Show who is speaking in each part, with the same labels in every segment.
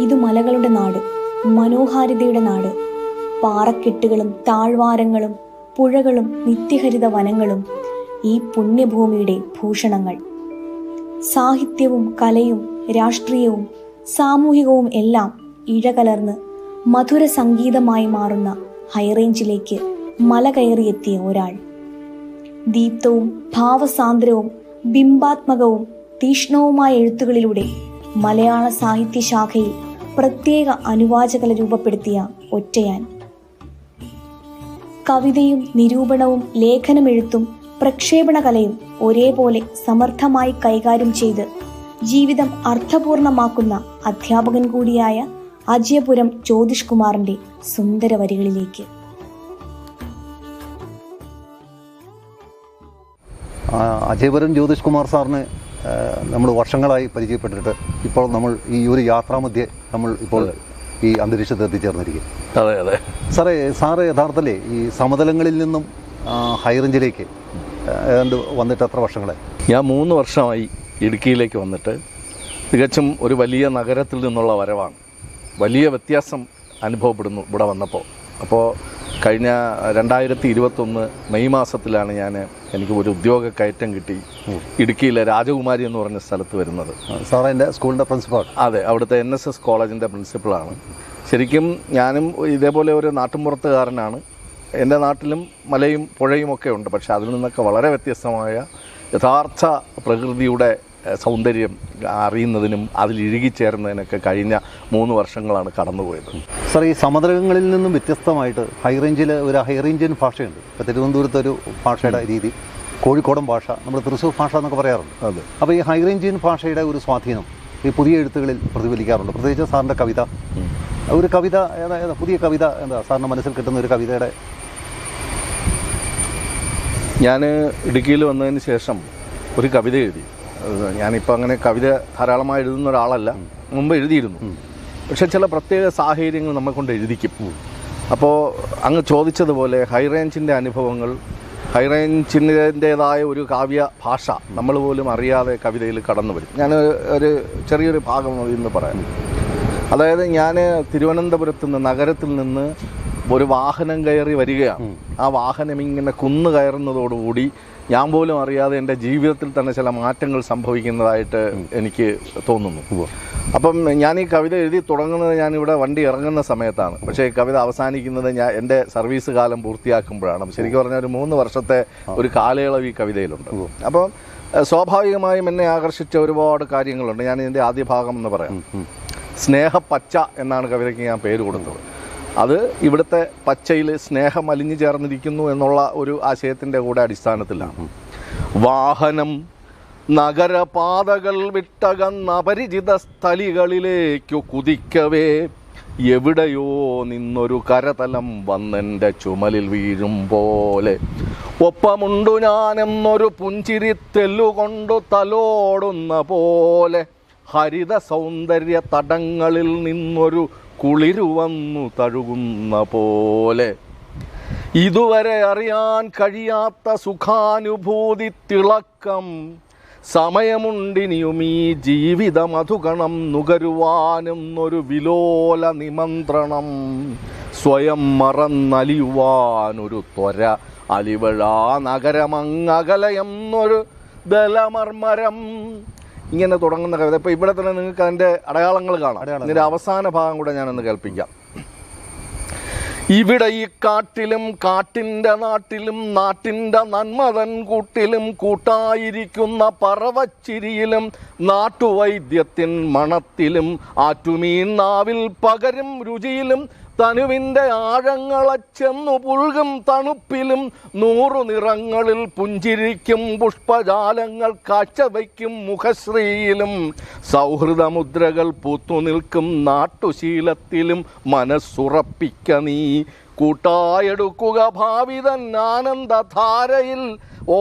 Speaker 1: ഇത് മലകളുടെ നാട്, മനോഹാരിതയുടെ നാട്. പാറക്കെട്ടുകളും താഴ്വാരങ്ങളും പുഴകളും നിത്യഹരിത വനങ്ങളും ഈ പുണ്യഭൂമിയുടെ ഭൂഷണങ്ങൾ. സാഹിത്യവും കലയും രാഷ്ട്രീയവും സാമൂഹികവും എല്ലാം ഇഴകലർന്ന് മധുര സംഗീതമായി മാറുന്ന ഹൈറേഞ്ചിലേക്ക് മല കയറിയെത്തിയ ഒരാൾ. ദീപ്തവും ഭാവസാന്ദ്രവും ബിംബാത്മകവും തീക്ഷ്ണവുമായ എഴുത്തുകളിലൂടെ മലയാള സാഹിത്യശാഖയിൽ പ്രത്യേക അനുവാചകല രൂപപ്പെടുത്തിയ ഒറ്റയാൻ. കവിതയും നിരൂപണവും ലേഖനമെഴുത്തും പ്രക്ഷേപണ കലയും ഒരേപോലെ സമർത്ഥമായി കൈകാര്യം ചെയ്ത് ജീവിതം അർത്ഥപൂർണമാക്കുന്ന അധ്യാപകൻ കൂടിയായ അജയപുരം ജ്യോതിഷ് കുമാറിന്റെ സുന്ദര വരികളിലേക്ക്.
Speaker 2: അജയപുരം ജ്യോതിഷ് കുമാർ സാറിന് നമ്മൾ വർഷങ്ങളായി പരിചയപ്പെട്ടിട്ട് ഇപ്പോൾ നമ്മൾ ഈ ഒരു യാത്രാമധ്യേ നമ്മൾ ഇപ്പോൾ ഈ അന്തരീക്ഷത്തിൽ എത്തിച്ചേർന്നിരിക്കും.
Speaker 3: അതെ അതെ
Speaker 2: സാറ് യഥാർത്ഥത്തിലേ ഈ സമതലങ്ങളിൽ നിന്നും ഹൈറേഞ്ചിലേക്ക് ഏതാണ്ട് വന്നിട്ട് എത്ര വർഷങ്ങളായി?
Speaker 3: ഞാൻ 3 വർഷമായി ഇടുക്കിയിലേക്ക് വന്നിട്ട്. തികച്ചും ഒരു വലിയ നഗരത്തിൽ നിന്നുള്ള വരവാണ്. വലിയ വ്യത്യാസം അനുഭവപ്പെടുന്നു ഇവിടെ വന്നപ്പോൾ. അപ്പോൾ കഴിഞ്ഞ 2021 മെയ് മാസത്തിലാണ് എനിക്ക് ഒരു ഉദ്യോഗ കയറ്റം കിട്ടി ഇടുക്കിയിലെ രാജകുമാരി എന്ന് പറഞ്ഞ സ്ഥലത്ത് വരുന്നത്.
Speaker 2: സാർ എൻ്റെ സ്കൂളിൻ്റെ പ്രിൻസിപ്പൾ?
Speaker 3: അതെ, അവിടുത്തെ NSS കോളേജിൻ്റെ പ്രിൻസിപ്പളാണ്. ശരിക്കും ഞാനും ഇതേപോലെ ഒരു നാട്ടുമ്പുറത്തുകാരനാണ്. എൻ്റെ നാട്ടിലും മലയും പുഴയും ഒക്കെ ഉണ്ട്. പക്ഷേ അതിൽ നിന്നൊക്കെ വളരെ വ്യത്യസ്തമായ യഥാർത്ഥ പ്രകൃതിയുടെ സൗന്ദര്യം അറിയുന്നതിനും അതിൽ ഇഴുകിച്ചേർന്നതിനൊക്കെ കഴിഞ്ഞ 3 വർഷങ്ങളാണ് കടന്നുപോയത്.
Speaker 2: സാർ, ഈ സമതലങ്ങളിൽ നിന്നും വ്യത്യസ്തമായിട്ട് ഹൈറേഞ്ചിൽ ഒരു ഹൈറേഞ്ചിയൻ ഭാഷയുണ്ട്. ഇപ്പോൾ തിരുവനന്തപുരത്തൊരു ഭാഷയുടെ രീതി, കോഴിക്കോടൻ ഭാഷ, നമ്മൾ തൃശ്ശൂർ ഭാഷ എന്നൊക്കെ പറയാറുണ്ട്.
Speaker 3: അതെ.
Speaker 2: അപ്പോൾ ഈ ഹൈറേഞ്ചിയൻ ഭാഷയുടെ ഒരു സ്വാധീനം ഈ പുതിയ എഴുത്തുകളിൽ പ്രതിഫലിക്കാറുണ്ട്. പ്രത്യേകിച്ച് സാറിൻ്റെ കവിത, ഒരു കവിത പുതിയ കവിത എന്താ സാറിൻ്റെ മനസ്സിൽ കിട്ടുന്ന ഒരു കവിതയുടെ?
Speaker 3: ഞാൻ ഇടുക്കിയിൽ വന്നതിന് ശേഷം ഒരു കവിത എഴുതി. ഞാനിപ്പോൾ അങ്ങനെ കവിത ധാരാളമായി എഴുതുന്ന ഒരാളല്ല, മുമ്പ് എഴുതിയിരുന്നു. പക്ഷെ ചില പ്രത്യേക സാഹചര്യങ്ങൾ നമ്മെ കൊണ്ട് എഴുതിക്കും. അപ്പോൾ അങ്ങ് ചോദിച്ചതുപോലെ ഹൈറേഞ്ചിൻ്റെ അനുഭവങ്ങൾ, ഹൈറേഞ്ചിൻ്റേതായ ഒരു കാവ്യ ഭാഷ നമ്മൾ പോലും അറിയാതെ കവിതയിൽ കടന്നു വരും. ഞാൻ ഒരു ചെറിയൊരു ഭാഗം ഇന്ന് പറയാം. അതായത് ഞാൻ തിരുവനന്തപുരത്ത് നിന്ന്, നഗരത്തിൽ നിന്ന് ഒരു വാഹനം കയറി വരികയാണ്. ആ വാഹനം ഇങ്ങനെ കുന്നു കയറുന്നതോടുകൂടി ഞാൻ പോലും അറിയാതെ എൻ്റെ ജീവിതത്തിൽ തന്നെ ചില മാറ്റങ്ങൾ സംഭവിക്കുന്നതായിട്ട് എനിക്ക് തോന്നുന്നു. അപ്പം ഞാൻ ഈ കവിത എഴുതി തുടങ്ങുന്നത് ഞാനിവിടെ വണ്ടി ഇറങ്ങുന്ന സമയത്താണ്. പക്ഷേ ഈ കവിത അവസാനിക്കുന്നത് എൻ്റെ സർവീസ് കാലം പൂർത്തിയാക്കുമ്പോഴാണ്. ശരിക്കും പറഞ്ഞാൽ ഒരു 3 വർഷത്തെ ഒരു കാലയളവ് ഈ കവിതയിലുണ്ട്. അപ്പോൾ സ്വാഭാവികമായും എന്നെ ആകർഷിച്ച ഒരുപാട് കാര്യങ്ങളുണ്ട്. ഞാൻ ഇതിൻ്റെ ആദ്യ ഭാഗം എന്ന് പറയാം. സ്നേഹപ്പച്ച എന്നാണ് കവിതയ്ക്ക് ഞാൻ പേര് കൊടുത്തത്. അത് ഇവിടുത്തെ പച്ചയിൽ സ്നേഹം അലിഞ്ഞു ചേർന്നിരിക്കുന്നു എന്നുള്ള ഒരു ആശയത്തിൻ്റെ കൂടെ അടിസ്ഥാനത്തിലാണ്. വാഹനം നഗരപാതകൾ വിട്ടകന്ന അപരിചിത സ്ഥലികളിലേക്കു കുതിക്കവേ എവിടെയോ നിന്നൊരു കരതലം വന്നെൻ്റെ ചുമലിൽ വീഴും പോലെ, ഒപ്പമുണ്ടു ഞാനെന്നൊരു പുഞ്ചിരി തെല്ലുകൊണ്ടു തലോടുന്ന പോലെ, ഹരിത സൗന്ദര്യ തടങ്ങളിൽ നിന്നൊരു കുളിരുവന്നു തഴുകുന്ന പോലെ, ഇതുവരെ അറിയാൻ കഴിയാത്ത സുഖാനുഭൂതി തിളക്കം, സമയമുണ്ടിനിയും ഈ ജീവിത മധുഗണം നുകരുവാനെന്നൊരു വിലോല നിമന്ത്രണം, സ്വയം മറന്നലിയുവാനൊരു ത്വര, അലിവഴാ നഗരമങ്ങകലയെന്നൊരു ബലമർമരം. ഇങ്ങനെ തുടങ്ങുന്ന കവിത. ഇപ്പോൾ ഇവിടെ തന്നെ നിങ്ങൾക്ക് അതിൻ്റെ അടയാളങ്ങൾ കാണാം. ഇതിൻ്റെ അവസാന ഭാഗം കൂടെ ഞാനൊന്ന് കേൾപ്പിക്കാം. ഇവിടെ ഈ കാട്ടിലും കാട്ടിൻ്റെ നാട്ടിലും നാട്ടിൻ്റെ നന്മതൻ കൂട്ടിലും കൂട്ടായിരിക്കുന്ന പറവച്ചിരിയിലും നാട്ടുവൈദ്യത്തിൻ മണത്തിലും ആറ്റുമീൻ നാവിൽ പകരും രുചിയിലും തനുവിൻ്റെ ആഴങ്ങളെ ചെന്നു പുൽകും തണുപ്പിലും 100 നിറങ്ങളിൽ പുഞ്ചിരിക്കും പുഷ്പജാലങ്ങൾ കാഴ്ചവയ്ക്കും മുഖശ്രീയിലും സൗഹൃദമുദ്രകൾ പൂത്തുനിൽക്കും നാട്ടുശീലത്തിലും മനസ്സുറപ്പിക്ക നീ കൂട്ടായെടുക്കുക ഭാവിതൻ ആനന്ദധാരയിൽ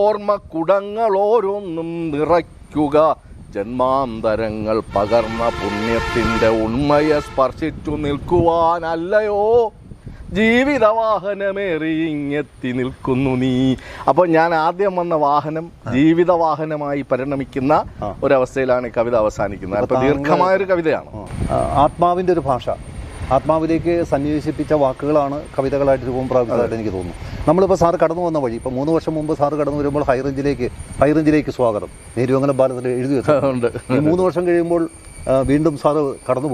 Speaker 3: ഓർമ്മക്കുടങ്ങൾ ഓരോന്നും നിറയ്ക്കുക ജന്മാന്തരങ്ങൾ പകർന്ന പുണ്യത്തിൻ്റെ ഉണ്മയെ സ്പർശിച്ചു നിൽക്കുവാനല്ലയോ ജീവിത വാഹനമേറി ഇങ്ങെത്തി നിൽക്കുന്നു നീ. അപ്പോൾ ഞാൻ ആദ്യം വന്ന വാഹനം ജീവിത വാഹനമായി പരിണമിക്കുന്ന ഒരവസ്ഥയിലാണ് കവിത അവസാനിക്കുന്നത്. അപ്പോൾ ദീർഘമായൊരു കവിതയാണ്.
Speaker 2: ആത്മാവിൻ്റെ ഒരു ഭാഷ, ആത്മാവിലേക്ക് സന്നിവേശിപ്പിച്ച വാക്കുകളാണ് കവിതകളായിട്ട് രൂപം പ്രാപിച്ചതായിട്ട് എനിക്ക് തോന്നുന്നു. നമ്മളിപ്പോൾ സാറ് കടന്നു വന്ന വഴി, ഇപ്പോൾ 3 വർഷം മുമ്പ് സാറ് കടന്നു വരുമ്പോൾ ഹൈറേഞ്ചിലേക്ക് സ്വാഗതം നേരുവങ്ങനെ ബാലത്തിൽ എഴുതി വെച്ചിട്ടുണ്ട്. ഈ 3 വർഷം കഴിയുമ്പോൾ വീണ്ടും സാറ് കടന്നു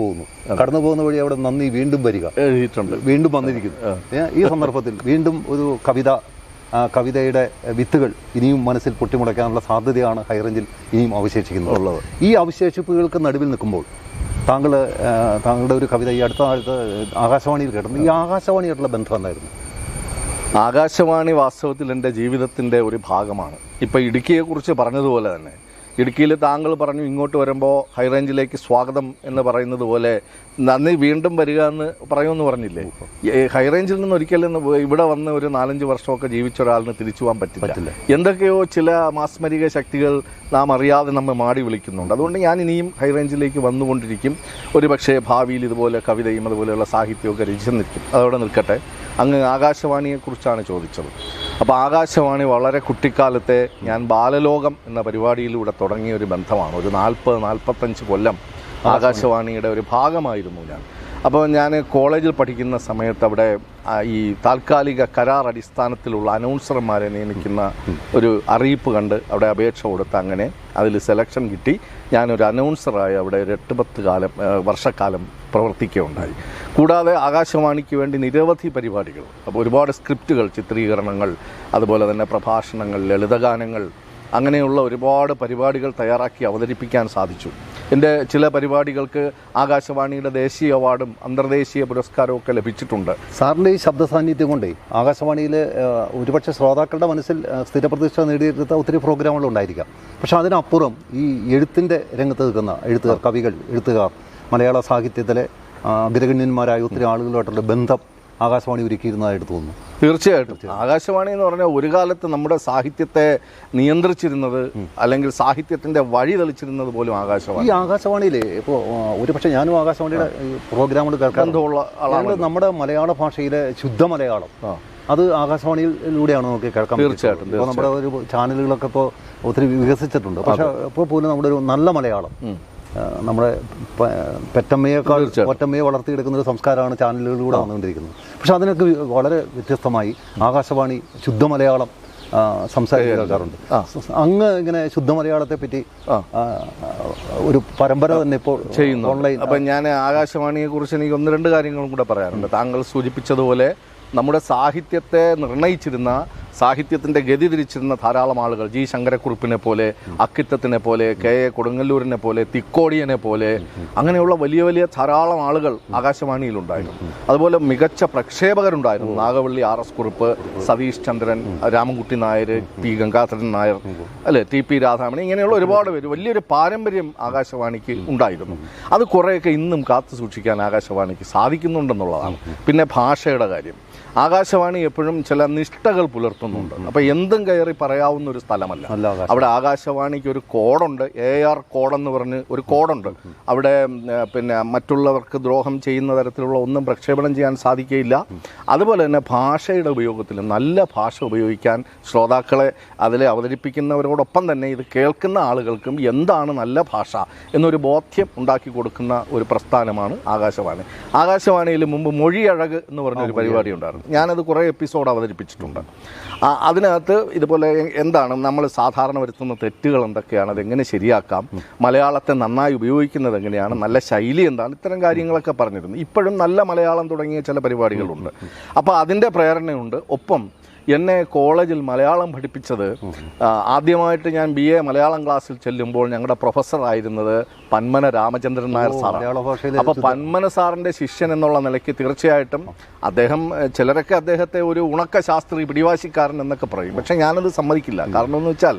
Speaker 2: പോകുന്ന വഴി അവിടെ നന്ദി വീണ്ടും വരിക
Speaker 3: എഴുതിയിട്ടുണ്ട്,
Speaker 2: വീണ്ടും വന്നിരിക്കുന്നു. ഈ സന്ദർഭത്തിൽ വീണ്ടും ഒരു കവിതയുടെ വിത്തുകൾ ഇനിയും മനസ്സിൽ പൊട്ടിമുളയ്ക്കാനുള്ള സാധ്യതയാണ് ഹൈറേഞ്ചിൽ ഇനിയും അവശേഷിക്കുന്നുള്ളത്. ഈ അവശേഷിപ്പുകൾക്ക് നടുവിൽ നിൽക്കുമ്പോൾ താങ്കളുടെ ഒരു കവിത ഈ അടുത്ത കാലത്ത് ആകാശവാണിയിൽ കേട്ടു. ഈ ആകാശവാണിയായിട്ടുള്ള ബന്ധം എന്തായിരുന്നു?
Speaker 3: ആകാശവാണി വാസ്തവത്തിൽ എൻ്റെ ജീവിതത്തിൻ്റെ ഒരു ഭാഗമാണ്. ഇപ്പോൾ ഇടുക്കിയെക്കുറിച്ച് പറഞ്ഞതുപോലെ തന്നെ ഇടുക്കിയിൽ താങ്കൾ പറഞ്ഞു ഇങ്ങോട്ട് വരുമ്പോൾ ഹൈറേഞ്ചിലേക്ക് സ്വാഗതം എന്ന് പറയുന്നത് പോലെ നന്ദി വീണ്ടും വരിക എന്ന് പറയുമെന്ന് പറഞ്ഞില്ലേ. ഹൈറേഞ്ചിൽ നിന്ന് ഒരിക്കലും ഇവിടെ വന്ന് ഒരു 4-5 വർഷമൊക്കെ ജീവിച്ച ഒരാളിന് തിരിച്ചു പോകാൻ പറ്റില്ല. എന്തൊക്കെയോ ചില മാസ്മരിക ശക്തികൾ നാം അറിയാതെ നമ്മെ മാടി വിളിക്കുന്നുണ്ട്. അതുകൊണ്ട് ഞാൻ ഇനിയും ഹൈറേഞ്ചിലേക്ക് വന്നുകൊണ്ടിരിക്കും. ഒരു പക്ഷേ ഭാവിയിൽ ഇതുപോലെ കവിതയും അതുപോലെയുള്ള സാഹിത്യമൊക്കെ രചിച്ചിരിക്കും. അതവിടെ നിൽക്കട്ടെ. അങ്ങ് ആകാശവാണിയെക്കുറിച്ചാണ് ചോദിച്ചത്. അപ്പോൾ ആകാശവാണി വളരെ കുട്ടിക്കാലത്തെ ഞാൻ ബാലലോകം എന്ന പരിപാടിയിലൂടെ തുടങ്ങിയ ഒരു ബന്ധമാണ്. ഒരു 40-45 കൊല്ലം ആകാശവാണിയുടെ ഒരു ഭാഗമായിരുന്നു ഞാൻ. അപ്പോൾ ഞാൻ കോളേജിൽ പഠിക്കുന്ന സമയത്ത് അവിടെ ഈ താൽക്കാലിക കരാർ അടിസ്ഥാനത്തിലുള്ള അനൗൺസർമാരെ നിയമിക്കുന്ന ഒരു അറിയിപ്പ് കണ്ട് അവിടെ അപേക്ഷ കൊടുത്ത് അങ്ങനെ അതിൽ സെലക്ഷൻ കിട്ടി. ഞാനൊരു അനൗൺസറായി അവിടെ ഒരു 8-10 വർഷക്കാലം പ്രവർത്തിക്കുകയുണ്ടായി. കൂടാതെ ആകാശവാണിക്ക് വേണ്ടി നിരവധി പരിപാടികൾ, അപ്പോൾ ഒരുപാട് സ്ക്രിപ്റ്റുകൾ, ചിത്രീകരണങ്ങൾ, അതുപോലെ തന്നെ പ്രഭാഷണങ്ങൾ, ലളിതഗാനങ്ങൾ, അങ്ങനെയുള്ള ഒരുപാട് പരിപാടികൾ തയ്യാറാക്കി അവതരിപ്പിക്കാൻ സാധിച്ചു. എൻ്റെ ചില പരിപാടികൾക്ക് ആകാശവാണിയുടെ ദേശീയ അവാർഡും അന്തർദേശീയ പുരസ്കാരവും ഒക്കെ ലഭിച്ചിട്ടുണ്ട്.
Speaker 2: സാറിൻ്റെ ഈ ശബ്ദ സാന്നിധ്യം കൊണ്ടേ ആകാശവാണിയിൽ ഒരുപക്ഷെ ശ്രോതാക്കളുടെ മനസ്സിൽ സ്ഥിരപ്രതിഷ്ഠ നേടിയെടുത്ത ഒത്തിരി പ്രോഗ്രാമുകൾ ഉണ്ടായിരിക്കാം. പക്ഷെ അതിനപ്പുറം ഈ എഴുത്തിൻ്റെ രംഗത്ത് നിൽക്കുന്ന എഴുത്തുകാർ, കവികൾ, എഴുത്തുകാർ, മലയാള സാഹിത്യത്തിലെ അഗ്രഗണ്യന്മാരായ ഒത്തിരി ആളുകളുമായിട്ടുള്ള ബന്ധം ആകാശവാണി ഒരുക്കിയിരുന്നതായിട്ട് തോന്നുന്നു.
Speaker 3: തീർച്ചയായിട്ടും ആകാശവാണി എന്ന് പറഞ്ഞാൽ ഒരു കാലത്ത് നമ്മുടെ സാഹിത്യത്തെ നിയന്ത്രിച്ചിരുന്നത് അല്ലെങ്കിൽ സാഹിത്യത്തിൻ്റെ വഴി തെളിച്ചിരുന്നത് പോലും ആകാശവാണി.
Speaker 2: ഈ ആകാശവാണിയിൽ ഇപ്പോൾ ഒരുപക്ഷെ ഞാനും ആകാശവാണിയുടെ പ്രോഗ്രാമുകൾ കേൾക്കാറുണ്ട്. നമ്മുടെ മലയാള ഭാഷയിലെ ശുദ്ധ മലയാളം അത് ആകാശവാണിയിലൂടെയാണ് നമുക്ക് കേൾക്കാൻ.
Speaker 3: തീർച്ചയായിട്ടും.
Speaker 2: ഇപ്പോൾ നമ്മുടെ ഒരു ചാനലുകളൊക്കെ ഇപ്പോൾ ഒത്തിരി വികസിച്ചിട്ടുണ്ട്. പക്ഷേ ഇപ്പോൾ പോലും നമ്മുടെ ഒരു നല്ല മലയാളം, നമ്മുടെ പെറ്റമ്മയേക്കാൾ ഒറ്റമ്മയെ വളർത്തിയെടുക്കുന്ന ഒരു സംസ്കാരമാണ് ചാനലുകളിലൂടെ വന്നുകൊണ്ടിരിക്കുന്നത്. പക്ഷെ അതിനൊക്കെ വളരെ വ്യത്യസ്തമായി ആകാശവാണി ശുദ്ധ മലയാളം സംസാരിക്കാറുണ്ട്. അങ്ങ് ഇങ്ങനെ ശുദ്ധ മലയാളത്തെ പറ്റി ഒരു പരമ്പര തന്നെ ഇപ്പോൾ ചെയ്യുന്നു ഓൺലൈൻ.
Speaker 3: അപ്പം ഞാൻ ആകാശവാണിയെക്കുറിച്ച് എനിക്ക് 1-2 കാര്യങ്ങളും കൂടെ പറയാറുണ്ട്. താങ്കൾ സൂചിപ്പിച്ചതുപോലെ നമ്മുടെ സാഹിത്യത്തെ നിർണയിച്ചിരുന്ന, സാഹിത്യത്തിൻ്റെ ഗതി തിരിച്ചിരുന്ന ധാരാളം ആളുകൾ, ജി ശങ്കരക്കുറുപ്പിനെ പോലെ, അക്കിത്തത്തിനെ പോലെ, KA കൊടുങ്ങല്ലൂരിനെ പോലെ, തിക്കോടിയനെ പോലെ, അങ്ങനെയുള്ള വലിയ വലിയ ധാരാളം ആളുകൾ ആകാശവാണിയിലുണ്ടായിരുന്നു. അതുപോലെ മികച്ച പ്രക്ഷേപകരുണ്ടായിരുന്നു. നാഗവള്ളി RS കുറുപ്പ്, സതീഷ് ചന്ദ്രൻ, രാമൻകുട്ടി നായർ, P ഗംഗാധരൻ നായർ, അല്ലെ, TP രാധാമണി, ഇങ്ങനെയുള്ള ഒരുപാട് പേര്. വലിയൊരു പാരമ്പര്യം ആകാശവാണിക്ക് ഉണ്ടായിരുന്നു. അത് കുറേയൊക്കെ ഇന്നും കാത്തു സൂക്ഷിക്കാൻ ആകാശവാണിക്ക് സാധിക്കുന്നുണ്ടെന്നുള്ളതാണ്. പിന്നെ ഭാഷയുടെ കാര്യം, ആകാശവാണി എപ്പോഴും ചില നിഷ്ഠകൾ പുലർത്തുന്നുണ്ട്. അപ്പോൾ എന്തും കയറി പറയാവുന്ന ഒരു സ്ഥലമല്ല. അവിടെ ആകാശവാണിക്ക് ഒരു കോഡുണ്ട്, AR കോഡെന്ന് പറഞ്ഞ് ഒരു കോഡുണ്ട്. അവിടെ പിന്നെ മറ്റുള്ളവർക്ക് ദ്രോഹം ചെയ്യുന്ന തരത്തിലുള്ള ഒന്നും പ്രക്ഷേപണം ചെയ്യാൻ സാധിക്കുകയില്ല. അതുപോലെ തന്നെ ഭാഷയുടെ ഉപയോഗത്തിൽ നല്ല ഭാഷ ഉപയോഗിക്കാൻ ശ്രോതാക്കളെ അതിലെ അവതരിപ്പിക്കുന്നവരോടൊപ്പം തന്നെ ഇത് കേൾക്കുന്ന ആളുകൾക്കും എന്താണ് നല്ല ഭാഷ എന്നൊരു ബോധ്യം ഉണ്ടാക്കി കൊടുക്കുന്ന ഒരു പ്രസ്ഥാനമാണ് ആകാശവാണി. ആകാശവാണിയിൽ മുമ്പ് മൊഴിയഴക് എന്ന് പറഞ്ഞൊരു പരിപാടി ഉണ്ടായിരുന്നു. ഞാനത് കുറേ എപ്പിസോഡ് അവതരിപ്പിച്ചിട്ടുണ്ട്. അതിനകത്ത് ഇതുപോലെ എന്താണ് നമ്മൾ സാധാരണ വരുത്തുന്ന തെറ്റുകൾ എന്തൊക്കെയാണ്, അതെങ്ങനെ ശരിയാക്കാം, മലയാളത്തെ നന്നായി ഉപയോഗിക്കുന്നത് എങ്ങനെയാണ്, നല്ല ശൈലി എന്താണ്, ഇത്തരം കാര്യങ്ങളൊക്കെ പറഞ്ഞിരുന്നു. ഇപ്പോഴും നല്ല മലയാളം തുടങ്ങിയ ചില പരിപാടികളുണ്ട്. അപ്പോൾ അതിൻ്റെ പ്രേരണയുണ്ട്. ഒപ്പം എന്നെ കോളേജിൽ മലയാളം പഠിപ്പിച്ചത്, ആദ്യമായിട്ട് ഞാൻ BA മലയാളം ക്ലാസ്സിൽ ചെല്ലുമ്പോൾ ഞങ്ങളുടെ പ്രൊഫസറായിരുന്നത് പന്മന രാമചന്ദ്രൻ നായർ സാറാണ്. അപ്പോൾ പന്മന സാറിൻ്റെ ശിഷ്യൻ എന്നുള്ള നിലയ്ക്ക് തീർച്ചയായിട്ടും അദ്ദേഹം, ചിലരൊക്കെ അദ്ദേഹത്തെ ഒരു ഉണക്ക ശാസ്ത്രി, പിടിവാശിക്കാരൻ എന്നൊക്കെ പറയും. പക്ഷേ ഞാനത് സമ്മതിക്കില്ല. കാരണം എന്ന് വെച്ചാൽ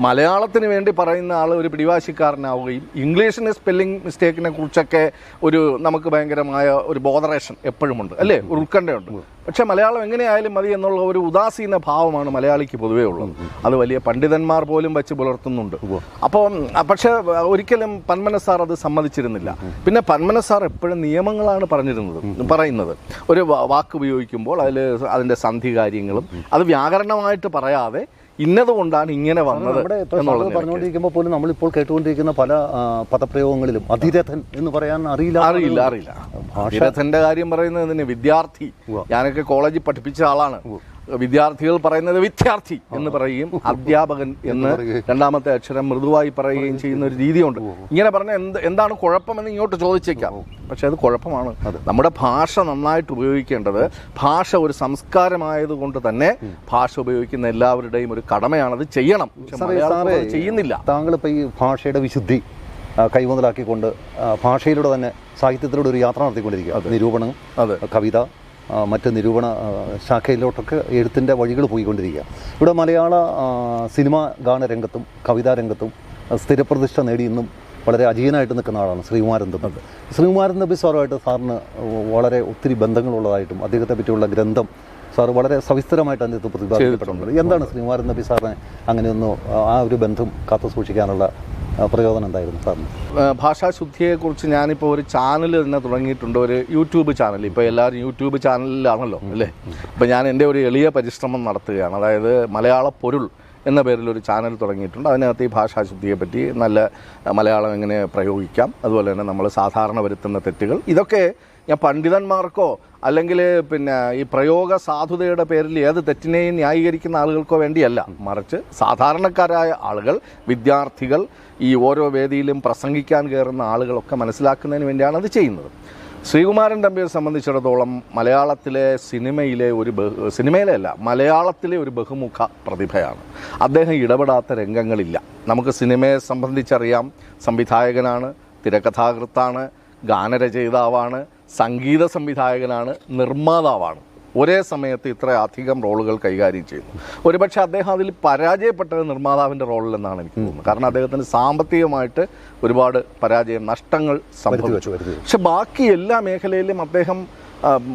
Speaker 3: മലയാളത്തിന് വേണ്ടി പറയുന്ന ആൾ ഒരു പിടിവാശിക്കാരനാവുകയും ഇംഗ്ലീഷിന് സ്പെല്ലിംഗ് മിസ്റ്റേക്കിനെ കുറിച്ചൊക്കെ നമുക്ക് ഭയങ്കരമായ ഒരു ബോധറേഷൻ എപ്പോഴുമുണ്ട് അല്ലേ, ഒരു ഉത്കണ്ഠയുണ്ട്. പക്ഷെ മലയാളം എങ്ങനെയായാലും മതി എന്നുള്ള ഒരു ഉദാസീന ഭാവമാണ് മലയാളിക്ക് പൊതുവേ ഉള്ളത്. അത് വലിയ പണ്ഡിതന്മാർ പോലും വെച്ച് പുലർത്തുന്നുണ്ട്. അപ്പോൾ പക്ഷെ ഒരിക്കലും പന്മന സാർ അത് സമ്മതിച്ചിരുന്നില്ല. പിന്നെ പന്മന സാർ എപ്പോഴും നിയമങ്ങളാണ് പറയുന്നത്. ഒരു വാക്ക് ഉപയോഗിക്കുമ്പോൾ അതിൻ്റെ സന്ധി കാര്യങ്ങളും അത് വ്യാകരണമായിട്ട് പറയാതെ ഇന്നതുകൊണ്ടാണ് ഇങ്ങനെ വന്നത്
Speaker 2: പറഞ്ഞുകൊണ്ടിരിക്കുമ്പോൾ പോലും നമ്മളിപ്പോൾ കേട്ടുകൊണ്ടിരിക്കുന്ന പല പദപ്രയോഗങ്ങളിലും അധിരഥൻ എന്ന് പറയാൻ അറിയില്ല.
Speaker 3: അധിരഥന്റെ കാര്യം പറയുന്നത് വിദ്യാർത്ഥി, ഞാനൊക്കെ കോളേജിൽ പഠിപ്പിച്ച ആളാണ്. വിദ്യാർത്ഥികൾ പറയുന്നത് വിദ്യാർത്ഥി എന്ന് പറയുകയും അധ്യാപകൻ എന്ന് രണ്ടാമത്തെ അക്ഷരം മൃദുവായി പറയുകയും ചെയ്യുന്ന ഒരു രീതിയുണ്ട്. ഇങ്ങനെ പറഞ്ഞാൽ എന്താണ് കുഴപ്പമെന്ന് ഇങ്ങോട്ട് ചോദിച്ചേക്കാം. പക്ഷെ അത് കുഴപ്പമാണ്. നമ്മുടെ ഭാഷ നന്നായിട്ട് ഉപയോഗിക്കേണ്ടത് ഭാഷ ഒരു സംസ്കാരമായതുകൊണ്ട് തന്നെ ഭാഷ ഉപയോഗിക്കുന്ന എല്ലാവരുടെയും ഒരു കടമയാണത് ചെയ്യണം. ചെയ്യുന്നില്ല.
Speaker 2: താങ്കളിപ്പോൾ ഈ ഭാഷയുടെ വിശുദ്ധി കൈമുതലാക്കിക്കൊണ്ട് ഭാഷയിലൂടെ തന്നെ സാഹിത്യത്തിലൂടെ ഒരു യാത്ര നടത്തിക്കൊണ്ടിരിക്കുക. നിരൂപണം, കവിത, മറ്റ് നിരൂപണ ശാഖയിലോട്ടൊക്കെ എഴുത്തിൻ്റെ വഴികൾ പോയിക്കൊണ്ടിരിക്കുക. ഇവിടെ മലയാള സിനിമാ ഗാനരംഗത്തും കവിതാരംഗത്തും സ്ഥിരപ്രതിഷ്ഠ നേടി ഇന്നും വളരെ അജീയനായിട്ട് നിൽക്കുന്ന ആളാണ് ശ്രീകുമാരൻ തമ്പി. ശ്രീകുമാരൻ തമ്പി സാറുമായിട്ട് സാറിന് വളരെ ഒത്തിരി ബന്ധങ്ങളുള്ളതായിട്ടും അദ്ദേഹത്തെ പറ്റിയുള്ള ഗ്രന്ഥം സാർ വളരെ സവിസ്തരമായിട്ട് അദ്ദേഹത്തെ പ്രതിപാദിക്കപ്പെട്ടിട്ടുണ്ട്. എന്താണ് ശ്രീകുമാരൻ തമ്പി സാറിനെ അങ്ങനെയൊന്നും ആ ഒരു ബന്ധം കാത്തു സൂക്ഷിക്കാനുള്ള പ്രയോജനം എന്തായിരുന്നു സാറിന്?
Speaker 3: ഭാഷാശുദ്ധിയെക്കുറിച്ച് ഞാനിപ്പോൾ ഒരു ചാനൽ തന്നെ തുടങ്ങിയിട്ടുണ്ട്, ഒരു യൂട്യൂബ് ചാനൽ. ഇപ്പോൾ എല്ലാവരും യൂട്യൂബ് ചാനലിലാണല്ലോ അല്ലേ. അപ്പോൾ ഞാൻ എൻ്റെ ഒരു എളിയ പരിശ്രമം നടത്തുകയാണ്. അതായത് മലയാള പൊരുൾ എന്ന പേരിലൊരു ചാനൽ തുടങ്ങിയിട്ടുണ്ട്. അതിനകത്ത് ഈ ഭാഷാശുദ്ധിയെ പറ്റി, നല്ല മലയാളം എങ്ങനെ പ്രയോഗിക്കാം, അതുപോലെ തന്നെ നമ്മൾ സാധാരണ വരുത്തുന്ന തെറ്റുകൾ, ഇതൊക്കെ ഞാൻ പണ്ഡിതന്മാർക്കോ അല്ലെങ്കിൽ ഈ പ്രയോഗ സാധുതയുടെ പേരിൽ ഏത് തെറ്റിനെയും ന്യായീകരിക്കുന്ന ആളുകൾക്കോ വേണ്ടിയല്ല, മറിച്ച് സാധാരണക്കാരായ ആളുകൾ, വിദ്യാർത്ഥികൾ, ഈ ഓരോ വേദിയിലും പ്രസംഗിക്കാൻ കയറുന്ന ആളുകളൊക്കെ മനസ്സിലാക്കുന്നതിന് വേണ്ടിയാണ് അത് ചെയ്യുന്നത്. ശ്രീകുമാരൻ തമ്പിയെ സംബന്ധിച്ചിടത്തോളം മലയാളത്തിലെ മലയാളത്തിലെ ഒരു ബഹുമുഖ പ്രതിഭയാണ്. അദ്ദേഹം ഇടപെടാത്ത രംഗങ്ങളില്ല. നമുക്ക് സിനിമയെ സംബന്ധിച്ചറിയാം, സംവിധായകനാണ്, തിരക്കഥാകൃത്താണ്, ഗാനരചയിതാവാണ്, സംഗീത സംവിധായകനാണ്, നിർമ്മാതാവാണ്. ഒരേ സമയത്ത് ഇത്രയധികം റോളുകൾ കൈകാര്യം ചെയ്യുന്നു. ഒരുപക്ഷെ അദ്ദേഹം അതിൽ പരാജയപ്പെട്ടത് നിർമ്മാതാവിൻ്റെ റോളിലെന്നാണ് എനിക്ക് തോന്നുന്നത്. കാരണം അദ്ദേഹത്തിന് സാമ്പത്തികമായിട്ട് ഒരുപാട് നഷ്ടങ്ങൾ സംഭവിച്ചു. പക്ഷെ ബാക്കി എല്ലാ മേഖലയിലും അദ്ദേഹം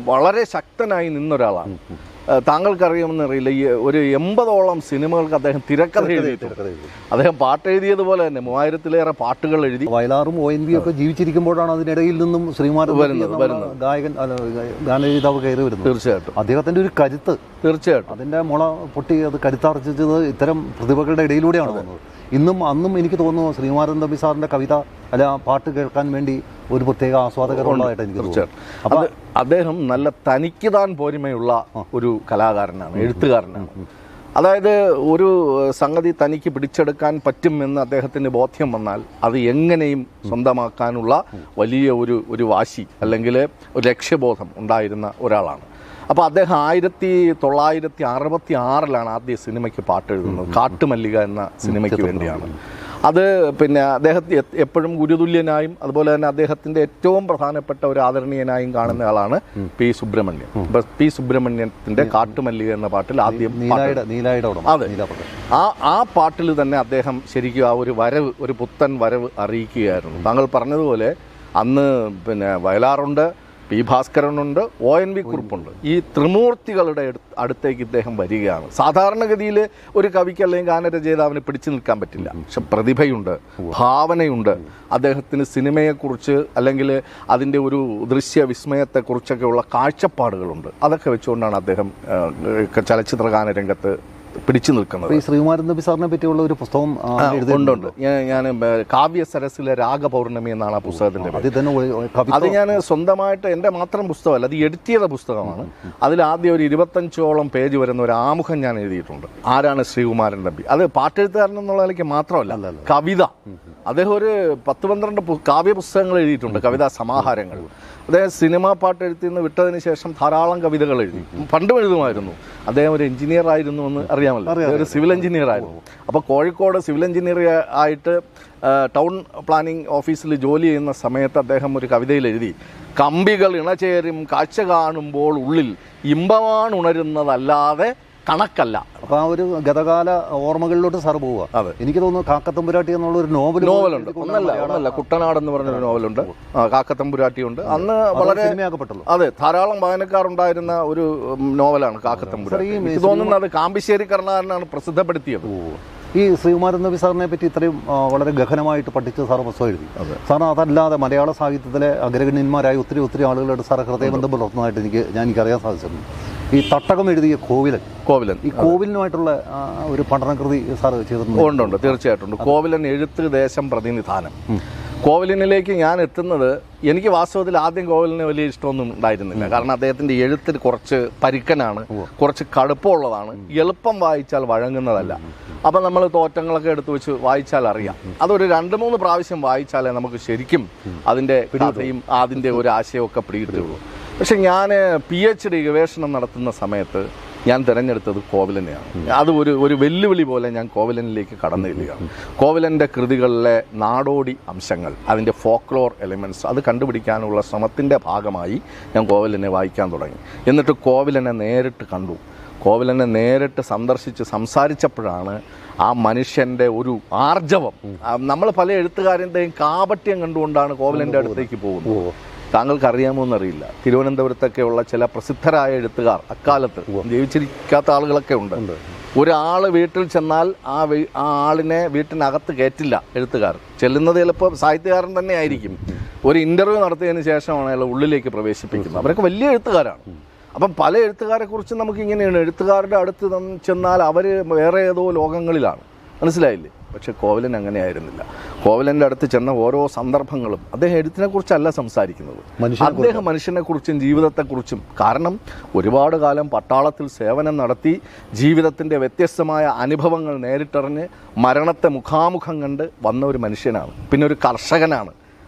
Speaker 3: വളരെ ശക്തനായി നിന്നൊരാളാണ്. താങ്കൾക്കറിയാമെന്നറിയില്ല, ഈ ഒരു 80ഓളം സിനിമകൾക്ക് അദ്ദേഹം തിരക്കഥ എഴുതിയിട്ടുണ്ട്. അദ്ദേഹം പാട്ടെഴുതിയതുപോലെ തന്നെ 3000-ലേറെ പാട്ടുകൾ എഴുതി.
Speaker 2: വയലാറും ONV ഒക്കെ ജീവിച്ചിരിക്കുമ്പോഴാണ് അതിനിടയിൽ നിന്നും ശ്രീകുമാരൻ വരുന്നത്, ഗായകൻ ഗാനരചയിതാവ് കയറി വരുന്നത്.
Speaker 3: തീർച്ചയായിട്ടും
Speaker 2: അദ്ദേഹത്തിന്റെ ഒരു കരുത്ത്,
Speaker 3: തീർച്ചയായിട്ടും
Speaker 2: അതിന്റെ മുള പൊട്ടി അത് കരുത്താർജിച്ചത് ഇത്തരം പ്രതിഭകളുടെ ഇടയിലൂടെയാണ് വന്നത്. അന്നും എനിക്ക് തോന്നുന്നു ശ്രീകുമാരൻ തമ്പി സാറിന്റെ കവിത അല്ല പാട്ട് കേൾക്കാൻ വേണ്ടി ഒരു പ്രത്യേക ആസ്വാദകരുള്ളതായിട്ട് എനിക്ക് തോന്നുന്നു.
Speaker 3: അപ്പോൾ അദ്ദേഹം നല്ല തനിക്ക് താൻ പോരിമയുള്ള ഒരു കലാകാരനാണ്, എഴുത്തുകാരനാണ്. അതായത് ഒരു സംഗതി തനിക്ക് പിടിച്ചെടുക്കാൻ പറ്റുമെന്ന് അദ്ദേഹത്തിന് ബോധ്യം വന്നാൽ അത് എങ്ങനെയും സ്വന്തമാക്കാനുള്ള വലിയ ഒരു വാശി അല്ലെങ്കിൽ ഒരു ലക്ഷ്യബോധം ഉണ്ടായിരുന്ന ഒരാളാണ്. അപ്പോൾ അദ്ദേഹം 1966 ആദ്യ സിനിമയ്ക്ക് പാട്ട് എഴുതുന്നത്. കാട്ടുമല്ലിക എന്ന സിനിമയ്ക്ക് വേണ്ടിയാണ്. അത് അദ്ദേഹത്തെ എപ്പോഴും ഗുരുതുല്യനായും അതുപോലെ തന്നെ അദ്ദേഹത്തിൻ്റെ ഏറ്റവും പ്രധാനപ്പെട്ട ഒരു ആദരണീയനായും കാണുന്ന ആളാണ് പി സുബ്രഹ്മണ്യൻ. പി സുബ്രഹ്മണ്യത്തിൻ്റെ കാട്ടുമല്ലിക എന്ന പാട്ടിൽ ആദ്യം അതെ, ആ പാട്ടിൽ തന്നെ അദ്ദേഹം ശരിക്കും ആ ഒരു പുത്തൻ വരവ് അറിയിക്കുകയായിരുന്നു. താങ്കൾ പറഞ്ഞതുപോലെ അന്ന് വയലാറുണ്ട്, പി ഭാസ്കരനുണ്ട്, ONV കുറുപ്പുണ്ട്. ഈ ത്രിമൂർത്തികളുടെ അടുത്തേക്ക് ഇദ്ദേഹം വരികയാണ്. സാധാരണഗതിയിൽ ഒരു കവിക്ക് അല്ലെങ്കിൽ ഗാനരചയിതാവിന് പിടിച്ചു നിൽക്കാൻ പറ്റില്ല. പക്ഷെ പ്രതിഭയുണ്ട്, ഭാവനയുണ്ട്. അദ്ദേഹത്തിന് സിനിമയെക്കുറിച്ച് അല്ലെങ്കിൽ അതിൻ്റെ ഒരു ദൃശ്യ വിസ്മയത്തെക്കുറിച്ചൊക്കെയുള്ള കാഴ്ചപ്പാടുകളുണ്ട്. അതൊക്കെ വെച്ചുകൊണ്ടാണ് അദ്ദേഹം ചലച്ചിത്ര ഗാനരംഗത്ത് പിടിച്ചു നിൽക്കുന്നത്.
Speaker 2: ഈ ശ്രീകുമാരൻ തമ്പി സാറിനെ പറ്റിയുള്ള ഒരു പുസ്തകം
Speaker 3: ഉണ്ട്. ഞാൻ കാവ്യ സരസിലെ രാഗപൗർണമി എന്നാണ് ആ പുസ്തകത്തിൻ്റെ. അത് ഞാൻ സ്വന്തമായിട്ട് എൻ്റെ മാത്രം പുസ്തകമല്ല, അത് എഡിറ്റ് ചെയ്ത പുസ്തകമാണ്. അതിൽ ആദ്യം ഒരു 25ഓളം പേജ് വരുന്ന ഒരു ആമുഖം ഞാൻ എഴുതിയിട്ടുണ്ട്. ആരാണ് ശ്രീകുമാരൻ തമ്പി? അത് പാട്ടെഴുത്തുകാരൻ എന്നുള്ള നിലയ്ക്ക് മാത്രമല്ല, കവിത. അദ്ദേഹം ഒരു 10-12 കാവ്യ പുസ്തകങ്ങൾ എഴുതിയിട്ടുണ്ട്, കവിതാ സമാഹാരങ്ങൾ. അദ്ദേഹം സിനിമാ പാട്ട് എഴുത്തിൽ നിന്ന് വിട്ടതിന് ശേഷം ധാരാളം കവിതകൾ എഴുതി. പണ്ടും എഴുതുമായിരുന്നു. അദ്ദേഹം ഒരു എഞ്ചിനീയർ ആയിരുന്നു എന്ന് അറിയാമല്ലോ, ഒരു സിവിൽ എഞ്ചിനീയർ ആയിരുന്നു. അപ്പോൾ കോഴിക്കോട് സിവിൽ എഞ്ചിനീയർ ആയിട്ട് ടൗൺ പ്ലാനിംഗ് ഓഫീസിൽ ജോലി ചെയ്യുന്ന സമയത്ത് അദ്ദേഹം ഒരു കവിതയിൽ എഴുതി, കമ്പികൾ ഇണചേരും കാഴ്ച കാണുമ്പോൾ ഉള്ളിൽ ഇമ്പമാണ് ഉണരുന്നതല്ലാതെ കണക്കല്ല.
Speaker 2: അപ്പോൾ ആ ഒരു ഗതകാല ഓർമ്മകളിലോട്ട് സാർ പോവുക. എനിക്ക് തോന്നുന്നു കാക്കത്തമ്പുരാട്ടി എന്നുള്ള ഒരു
Speaker 3: നോവലുണ്ട്. ഒന്നല്ല കുട്ടനാട് എന്ന് പറഞ്ഞൊരു നോവലുണ്ട്, കാക്കത്തമ്പുരാട്ടിയുണ്ട്. അന്ന് വളരെ സിനിമയാക്കപ്പെട്ടു. അതെ, ധാരാളം വായനക്കാരുണ്ടായിരുന്ന ഒരു നോവലാണ് കാക്കത്തമ്പുരാട്ടി. എനിക്ക് തോന്നുന്നത് അത് കാമ്പിശ്ശേരി കരുണാകരനാണ് പ്രസിദ്ധപ്പെടുത്തിയത്.
Speaker 2: ഈ ശ്രീകുമാരൻ നമ്പി സാറിനെ പറ്റി ഇത്രയും വളരെ ഗഹനമായിട്ട് പഠിച്ച് സാർ പുസ്തകം എഴുതി. സാറിന് അതല്ലാതെ മലയാള സാഹിത്യത്തിലെ അഗ്രഗണ്യന്മാരായ ഒത്തിരി ആളുകളുടെ സാറ് ഹൃദയബന്ധം പുലർത്തുന്നതായിട്ട് എനിക്കറിയാൻ സാധിച്ചിട്ടുണ്ട്. ഈ തട്ടകം എഴുതിയ കോവിലൻ, ഈ കോവിലിനുമായിട്ടുള്ള ഒരു പഠനകൃതി സാർ ചെയ്തിട്ടുണ്ട്?
Speaker 3: ഉണ്ട്, തീർച്ചയായിട്ടും. കോവിലൻ എഴുത്ത് ദേശം പ്രതിനിധാനം. കോവിലിനിലേക്ക് ഞാൻ എത്തുന്നത്, എനിക്ക് വാസ്തവത്തിൽ ആദ്യം കോവിലിന് വലിയ ഇഷ്ടമൊന്നും ഉണ്ടായിരുന്നില്ല. കാരണം അദ്ദേഹത്തിൻ്റെ എഴുത്തിൽ കുറച്ച് പരുക്കനാണ്, കുറച്ച് കടുപ്പമുള്ളതാണ്, എളുപ്പം വായിച്ചാൽ വഴങ്ങുന്നതല്ല. അപ്പം നമ്മൾ തോറ്റങ്ങളൊക്കെ എടുത്തു വെച്ച് വായിച്ചാൽ അറിയാം. അതൊരു 2-3 പ്രാവശ്യം വായിച്ചാലേ നമുക്ക് ശരിക്കും അതിൻ്റെ കഥയും അതിൻ്റെ ഒരു ആശയമൊക്കെ പിടികിട്ടുള്ളൂ. പക്ഷെ ഞാൻ PhD ഗവേഷണം നടത്തുന്ന സമയത്ത് ഞാൻ തിരഞ്ഞെടുത്തത് കോവിലനെയാണ്. അത് ഒരു വെല്ലുവിളി പോലെ ഞാൻ കോവിലനിലേക്ക് കടന്നു ചെല്ലുകയാണ്. കോവിലൻ്റെ കൃതികളിലെ നാടോടി അംശങ്ങൾ, അതിൻ്റെ ഫോക്ലോർ എലിമെൻറ്റ്സ്, അത് കണ്ടുപിടിക്കാനുള്ള ശ്രമത്തിൻ്റെ ഭാഗമായി ഞാൻ കോവിലനെ വായിക്കാൻ തുടങ്ങി. എന്നിട്ട് കോവിലനെ നേരിട്ട് കണ്ടു. കോവിലനെ നേരിട്ട് സന്ദർശിച്ച് സംസാരിച്ചപ്പോഴാണ് ആ മനുഷ്യൻ്റെ ഒരു ആർജവം, നമ്മൾ പല എഴുത്തുകാരൻ്റെയും കാപട്യം കണ്ടുകൊണ്ടാണ് കോവിലൻ്റെ അടുത്തേക്ക് പോകുന്നത്. താങ്കൾക്ക് അറിയാമോ എന്നറിയില്ല, തിരുവനന്തപുരത്തൊക്കെയുള്ള ചില പ്രസിദ്ധരായ എഴുത്തുകാർ അക്കാലത്ത് ജീവിച്ചിരിക്കാത്ത ആളുകളൊക്കെ ഉണ്ട്. ഒരാൾ വീട്ടിൽ ചെന്നാൽ ആ ആളിനെ വീട്ടിനകത്ത് കയറ്റില്ല എഴുത്തുകാർ. ചെല്ലുന്നത് ചിലപ്പോൾ സാഹിത്യകാരൻ തന്നെ ആയിരിക്കും. ഒരു ഇൻ്റർവ്യൂ നടത്തിയതിന് ശേഷമാണ് അയാൾ ഉള്ളിലേക്ക് പ്രവേശിപ്പിക്കുന്നത്. അവരൊക്കെ വലിയ എഴുത്തുകാരാണ്. അപ്പം പല എഴുത്തുകാരെ കുറിച്ച് നമുക്ക് ഇങ്ങനെയാണ്, എഴുത്തുകാരുടെ അടുത്ത് ചെന്നാൽ അവർ വേറെ ഏതോ ലോകങ്ങളിലാണ്, മനസ്സിലായില്ലേ? പക്ഷെ കോവിലൻ അങ്ങനെയായിരുന്നില്ല. കോവിലൻ്റെ അടുത്ത് ചെന്ന ഓരോ സന്ദർഭങ്ങളും അദ്ദേഹം എഴുത്തിനെ കുറിച്ചല്ല സംസാരിക്കുന്നത്, അദ്ദേഹം മനുഷ്യനെക്കുറിച്ചും ജീവിതത്തെക്കുറിച്ചും. കാരണം ഒരുപാട് കാലം പട്ടാളത്തിൽ സേവനം നടത്തി ജീവിതത്തിൻ്റെ വ്യത്യസ്തമായ അനുഭവങ്ങൾ നേരിട്ടറിഞ്ഞ് മരണത്തെ മുഖാമുഖം കണ്ട് വന്ന ഒരു മനുഷ്യനാണ്. പിന്നെ ഒരു കർഷകനാണ്,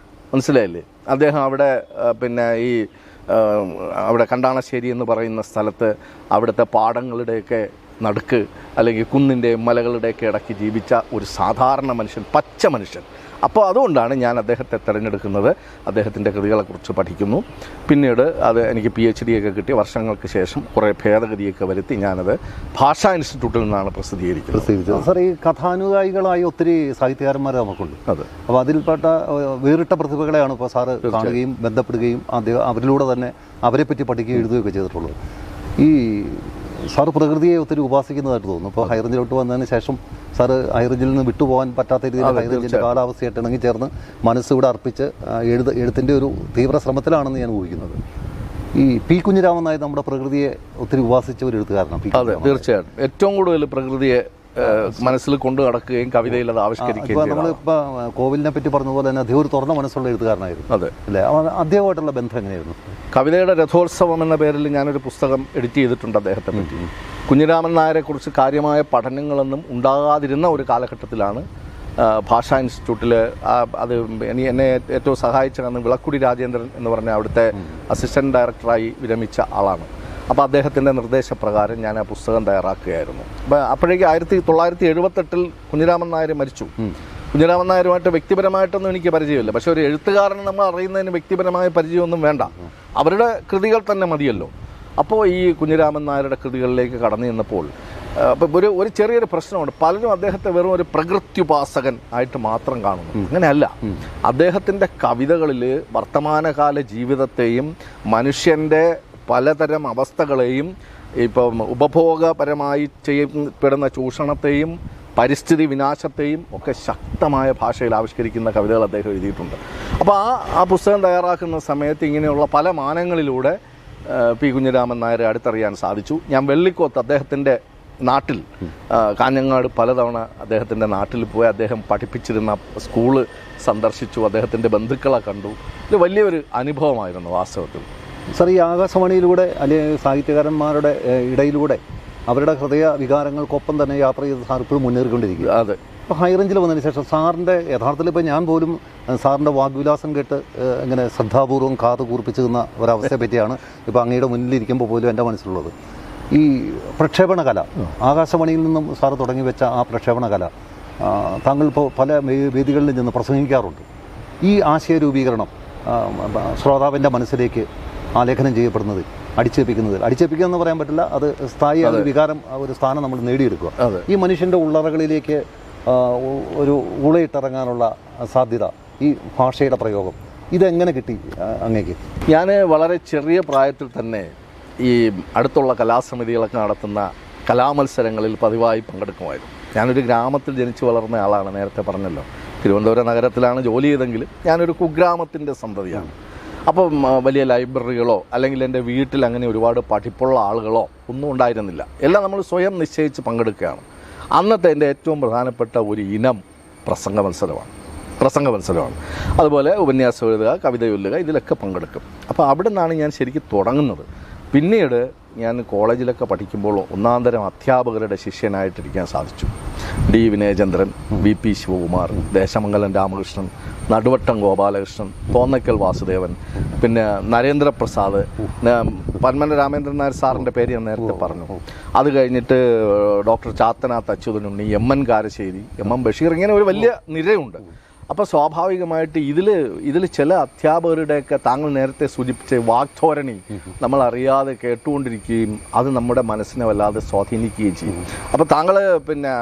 Speaker 3: മനസ്സിലായില്ലേ? അദ്ദേഹം അവിടെ അവിടെ കണ്ടാണശ്ശേരി എന്ന് പറയുന്ന സ്ഥലത്ത് അവിടുത്തെ പാടങ്ങളുടെയൊക്കെ നടുക്ക് അല്ലെങ്കിൽ കുന്നിൻ്റെയും മലകളുടെയൊക്കെ ഇടയ്ക്ക് ജീവിച്ച ഒരു സാധാരണ മനുഷ്യൻ, പച്ച മനുഷ്യൻ. അപ്പോൾ അതുകൊണ്ടാണ് ഞാൻ അദ്ദേഹത്തെ തിരഞ്ഞെടുക്കുന്നത്. അദ്ദേഹത്തിൻ്റെ കൃതികളെക്കുറിച്ച് പഠിക്കുന്നു. പിന്നീട് അത് എനിക്ക് PhD ഒക്കെ കിട്ടി. വർഷങ്ങൾക്ക് ശേഷം കുറേ ഭേദഗതിയൊക്കെ വരുത്തി ഞാനത് ഭാഷാ ഇൻസ്റ്റിറ്റ്യൂട്ടിൽ നിന്നാണ് പ്രസിദ്ധീകരിക്കുന്നത്.
Speaker 2: സാർ, ഈ കഥാനുകായികളായി ഒത്തിരി സാഹിത്യകാരന്മാർ നമുക്കുണ്ട്. അപ്പോൾ അതിൽപ്പെട്ട വേറിട്ട പ്രതിഭകളെയാണ് ഇപ്പോൾ സാറ് കാണുകയും ബന്ധപ്പെടുകയും അവരിലൂടെ തന്നെ അവരെപ്പറ്റി പഠിക്കുകയും എഴുതുകയൊക്കെ ചെയ്തിട്ടുള്ളത്. ഈ സാറ് പ്രകൃതിയെ ഒത്തിരി ഉപാസിക്കുന്നതായിട്ട് തോന്നുന്നു. ഇപ്പോൾ ഹൈറേഞ്ചിലോട്ട് വന്നതിന് ശേഷം സാറ് ഹൈറേഞ്ചിൽ നിന്ന് വിട്ടുപോകാൻ പറ്റാത്ത രീതിയിൽ ഹൈറേഞ്ചിൻ്റെ കാലാവസ്ഥയായിട്ട് ഇണങ്ങി ചേർന്ന് മനസ്സിവിടെ അർപ്പിച്ച് എഴുത്തിൻ്റെ ഒരു തീവ്ര ശ്രമത്തിലാണെന്ന് ഞാൻ ഊഹിക്കുന്നത്. ഈ P. കുഞ്ഞിരാമൻ നായർ നമ്മുടെ പ്രകൃതിയെ ഒത്തിരി ഉപാസിച്ച ഒരു എഴുത്തുകാരനാണ്.
Speaker 3: അതെ, തീർച്ചയായിട്ടും. ഏറ്റവും കൂടുതൽ പ്രകൃതിയെ മനസ്സിൽ കൊണ്ടു നടക്കുകയും കവിതയിൽ അത് ആവിഷ്കരിക്കുകയും.
Speaker 2: നമ്മളിപ്പോൾ കോവിലിനെ പറ്റി പറഞ്ഞതുപോലെ തന്നെ അദ്ദേഹം ഒരു തുറന്ന മനസ്സുള്ള എഴുത്തുകാരനായിരുന്നു.
Speaker 3: അതെ
Speaker 2: അല്ലേ? അദ്ദേഹമായിട്ടുള്ള ബന്ധം എങ്ങനെയായിരുന്നു?
Speaker 3: കവിതയുടെ രഥോത്സവം എന്ന പേരിൽ ഞാനൊരു പുസ്തകം എഡിറ്റ് ചെയ്തിട്ടുണ്ട് അദ്ദേഹത്തെ പറ്റി. കുഞ്ഞിരാമൻ നായരെ കുറിച്ച് കാര്യമായ പഠനങ്ങളൊന്നും ഉണ്ടാകാതിരുന്ന ഒരു കാലഘട്ടത്തിലാണ് ഭാഷാ ഇൻസ്റ്റിറ്റ്യൂട്ടിൽ അത് എന്നെ ഏറ്റവും സഹായിച്ചതെന്ന് വിളക്കുടി രാജേന്ദ്രൻ എന്ന് പറഞ്ഞ അവിടുത്തെ അസിസ്റ്റൻറ്റ് ഡയറക്ടറായി വിരമിച്ച ആളാണ്. അപ്പോൾ അദ്ദേഹത്തിൻ്റെ നിർദ്ദേശപ്രകാരം ഞാൻ ആ പുസ്തകം തയ്യാറാക്കുകയായിരുന്നു. അപ്പോൾ അപ്പോഴേക്ക് 1978 കുഞ്ഞിരാമൻ നായർ മരിച്ചു. കുഞ്ഞിരാമൻ നായരുമായിട്ട് വ്യക്തിപരമായിട്ടൊന്നും എനിക്ക് പരിചയമില്ല. പക്ഷേ ഒരു എഴുത്തുകാരനെ നമ്മൾ അറിയുന്നതിന് വ്യക്തിപരമായ പരിചയമൊന്നും വേണ്ട, അവരുടെ കൃതികൾ തന്നെ മതിയല്ലോ. അപ്പോൾ ഈ കുഞ്ഞിരാമൻ നായരുടെ കൃതികളിലേക്ക് കടന്നു ചെന്നപ്പോൾ ഒരു ചെറിയൊരു പ്രശ്നമുണ്ട്. പലരും അദ്ദേഹത്തെ വെറും ഒരു പ്രകൃത്യുപാസകൻ ആയിട്ട് മാത്രം കാണുന്നു. അങ്ങനെയല്ല. അദ്ദേഹത്തിൻ്റെ കവിതകളിൽ വർത്തമാനകാല ജീവിതത്തെയും മനുഷ്യൻ്റെ പലതരം അവസ്ഥകളെയും ഇപ്പം ഉപഭോഗപരമായി ചെയ്യപ്പെടുന്ന ചൂഷണത്തെയും പരിസ്ഥിതി വിനാശത്തെയും ഒക്കെ ശക്തമായ ഭാഷയിൽ ആവിഷ്കരിക്കുന്ന കവിതകൾ അദ്ദേഹം എഴുതിയിട്ടുണ്ട്. അപ്പോൾ ആ പുസ്തകം തയ്യാറാക്കുന്ന സമയത്ത് ഇങ്ങനെയുള്ള പല മാനങ്ങളിലൂടെ P. കുഞ്ഞിരാമൻ നായരെ അടുത്തറിയാൻ സാധിച്ചു. ഞാൻ വെള്ളിക്കോത്ത് അദ്ദേഹത്തിൻ്റെ നാട്ടിൽ, കാഞ്ഞങ്ങാട് പലതവണ അദ്ദേഹത്തിൻ്റെ നാട്ടിൽ പോയി അദ്ദേഹം പഠിപ്പിച്ചിരുന്ന സ്കൂള് സന്ദർശിച്ചു, അദ്ദേഹത്തിൻ്റെ ബന്ധുക്കളെ കണ്ടു. ഇത് വലിയൊരു അനുഭവമായിരുന്നു വാസ്തവത്തിൽ.
Speaker 2: സാർ, ഈ ആകാശവാണിയിലൂടെ അല്ലെങ്കിൽ സാഹിത്യകാരന്മാരുടെ ഇടയിലൂടെ അവരുടെ ഹൃദയ വികാരങ്ങൾക്കൊപ്പം തന്നെ യാത്ര ചെയ്ത് സാർ ഇപ്പോഴും മുന്നേറിക്കൊണ്ടിരിക്കുക.
Speaker 3: അതെ.
Speaker 2: ഇപ്പോൾ ഹൈറേഞ്ചിൽ വന്നതിന് ശേഷം സാറിൻ്റെ യഥാർത്ഥത്തിൽ ഇപ്പോൾ ഞാൻ പോലും സാറിൻ്റെ വാഗ്വിലാസം കേട്ട് ഇങ്ങനെ ശ്രദ്ധാപൂർവ്വം കാത് കൂർപ്പിച്ചിരുന്ന ഒരവസ്ഥയെ പറ്റിയാണ് ഇപ്പോൾ അങ്ങയുടെ മുന്നിലിരിക്കുമ്പോൾ പോലും എൻ്റെ മനസ്സിലുള്ളത്. ഈ പ്രക്ഷേപണ കല, ആകാശവാണിയിൽ നിന്നും സാറ് തുടങ്ങി വെച്ച ആ പ്രക്ഷേപണ കല താങ്കൾ ഇപ്പോൾ പല വേദികളിൽ നിന്ന് പ്രസംഗിക്കാറുണ്ട്. ഈ ആശയ രൂപീകരണം ശ്രോതാവിൻ്റെ മനസ്സിലേക്ക് ആലേഖനം ചെയ്യപ്പെടുന്നത് അടിച്ചേൽപ്പിക്കുക എന്ന് പറയാൻ പറ്റില്ല, അത് സ്ഥായി ഒരു വികാരം, ഒരു സ്ഥാനം നമ്മൾ നേടിയെടുക്കുക. ഈ മനുഷ്യൻ്റെ ഉള്ളറകളിലേക്ക് ഒരു ഉളയിട്ടിറങ്ങാനുള്ള സാധ്യത, ഈ ഭാഷയുടെ പ്രയോഗം, ഇതെങ്ങനെ കിട്ടി അങ്ങേക്ക്?
Speaker 3: ഞാൻ വളരെ ചെറിയ പ്രായത്തിൽ തന്നെ ഈ അടുത്തുള്ള കലാസമിതികളൊക്കെ നടത്തുന്ന കലാമത്സരങ്ങളിൽ പതിവായി പങ്കെടുക്കുമായിരുന്നു. ഞാനൊരു ഗ്രാമത്തിൽ ജനിച്ചു വളർന്ന ആളാണ്, നേരത്തെ പറഞ്ഞല്ലോ. തിരുവനന്തപുരം നഗരത്തിലാണ് ജോലി ചെയ്തെങ്കിലും ഞാനൊരു കുഗ്രാമത്തിൻ്റെ സന്തതിയാണ്. അപ്പം വലിയ ലൈബ്രറികളോ അല്ലെങ്കിൽ എൻ്റെ വീട്ടിൽ അങ്ങനെ ഒരുപാട് പഠിപ്പുള്ള ആളുകളോ ഒന്നും ഉണ്ടായിരുന്നില്ല. എല്ലാം നമ്മൾ സ്വയം നിശ്ചയിച്ച് പങ്കെടുക്കുകയാണ്. അന്നത്തെ എൻ്റെ ഏറ്റവും പ്രധാനപ്പെട്ട ഒരു ഇനം പ്രസംഗ മത്സരമാണ്. അതുപോലെ ഉപന്യാസം എഴുതുക, കവിത ചൊല്ലുക, ഇതിലൊക്കെ പങ്കെടുക്കും. അപ്പോൾ അവിടെ നിന്നാണ് ഞാൻ ശരിക്കും തുടങ്ങുന്നത്. പിന്നീട് ഞാൻ കോളേജിലൊക്കെ പഠിക്കുമ്പോൾ ഒന്നാന്തരം അധ്യാപകരുടെ ശിഷ്യനായിട്ടിരിക്കാൻ സാധിച്ചു. D Vinayachandran, V P Sivakumar, Desamangalam Ramakrishnan, Naduvattom Gopalakrishnan, Thonnakkal Vasudevan, പിന്നെ നരേന്ദ്രപ്രസാദ്, പന്മന രാമേന്ദ്രൻ നായർ സാറിൻ്റെ പേര് ഞാൻ നേരത്തെ പറഞ്ഞു. അത് കഴിഞ്ഞിട്ട് doctor Chathanath Achuthanunni, M N Karassery, M M Basheer, ഇങ്ങനെ ഒരു വലിയ നിരയുണ്ട്. അപ്പോൾ സ്വാഭാവികമായിട്ട് ഇതിൽ ചില അധ്യാപകരുടെയൊക്കെ താങ്കൾ നേരത്തെ സൂചിപ്പിച്ച വാക്ധോരണി നമ്മൾ അറിയാതെ കേട്ടുകൊണ്ടിരിക്കുകയും അത് നമ്മുടെ മനസ്സിനെ വല്ലാതെ സ്വാധീനിക്കുകയും ചെയ്യും. അപ്പോൾ താങ്കൾ പിന്നെ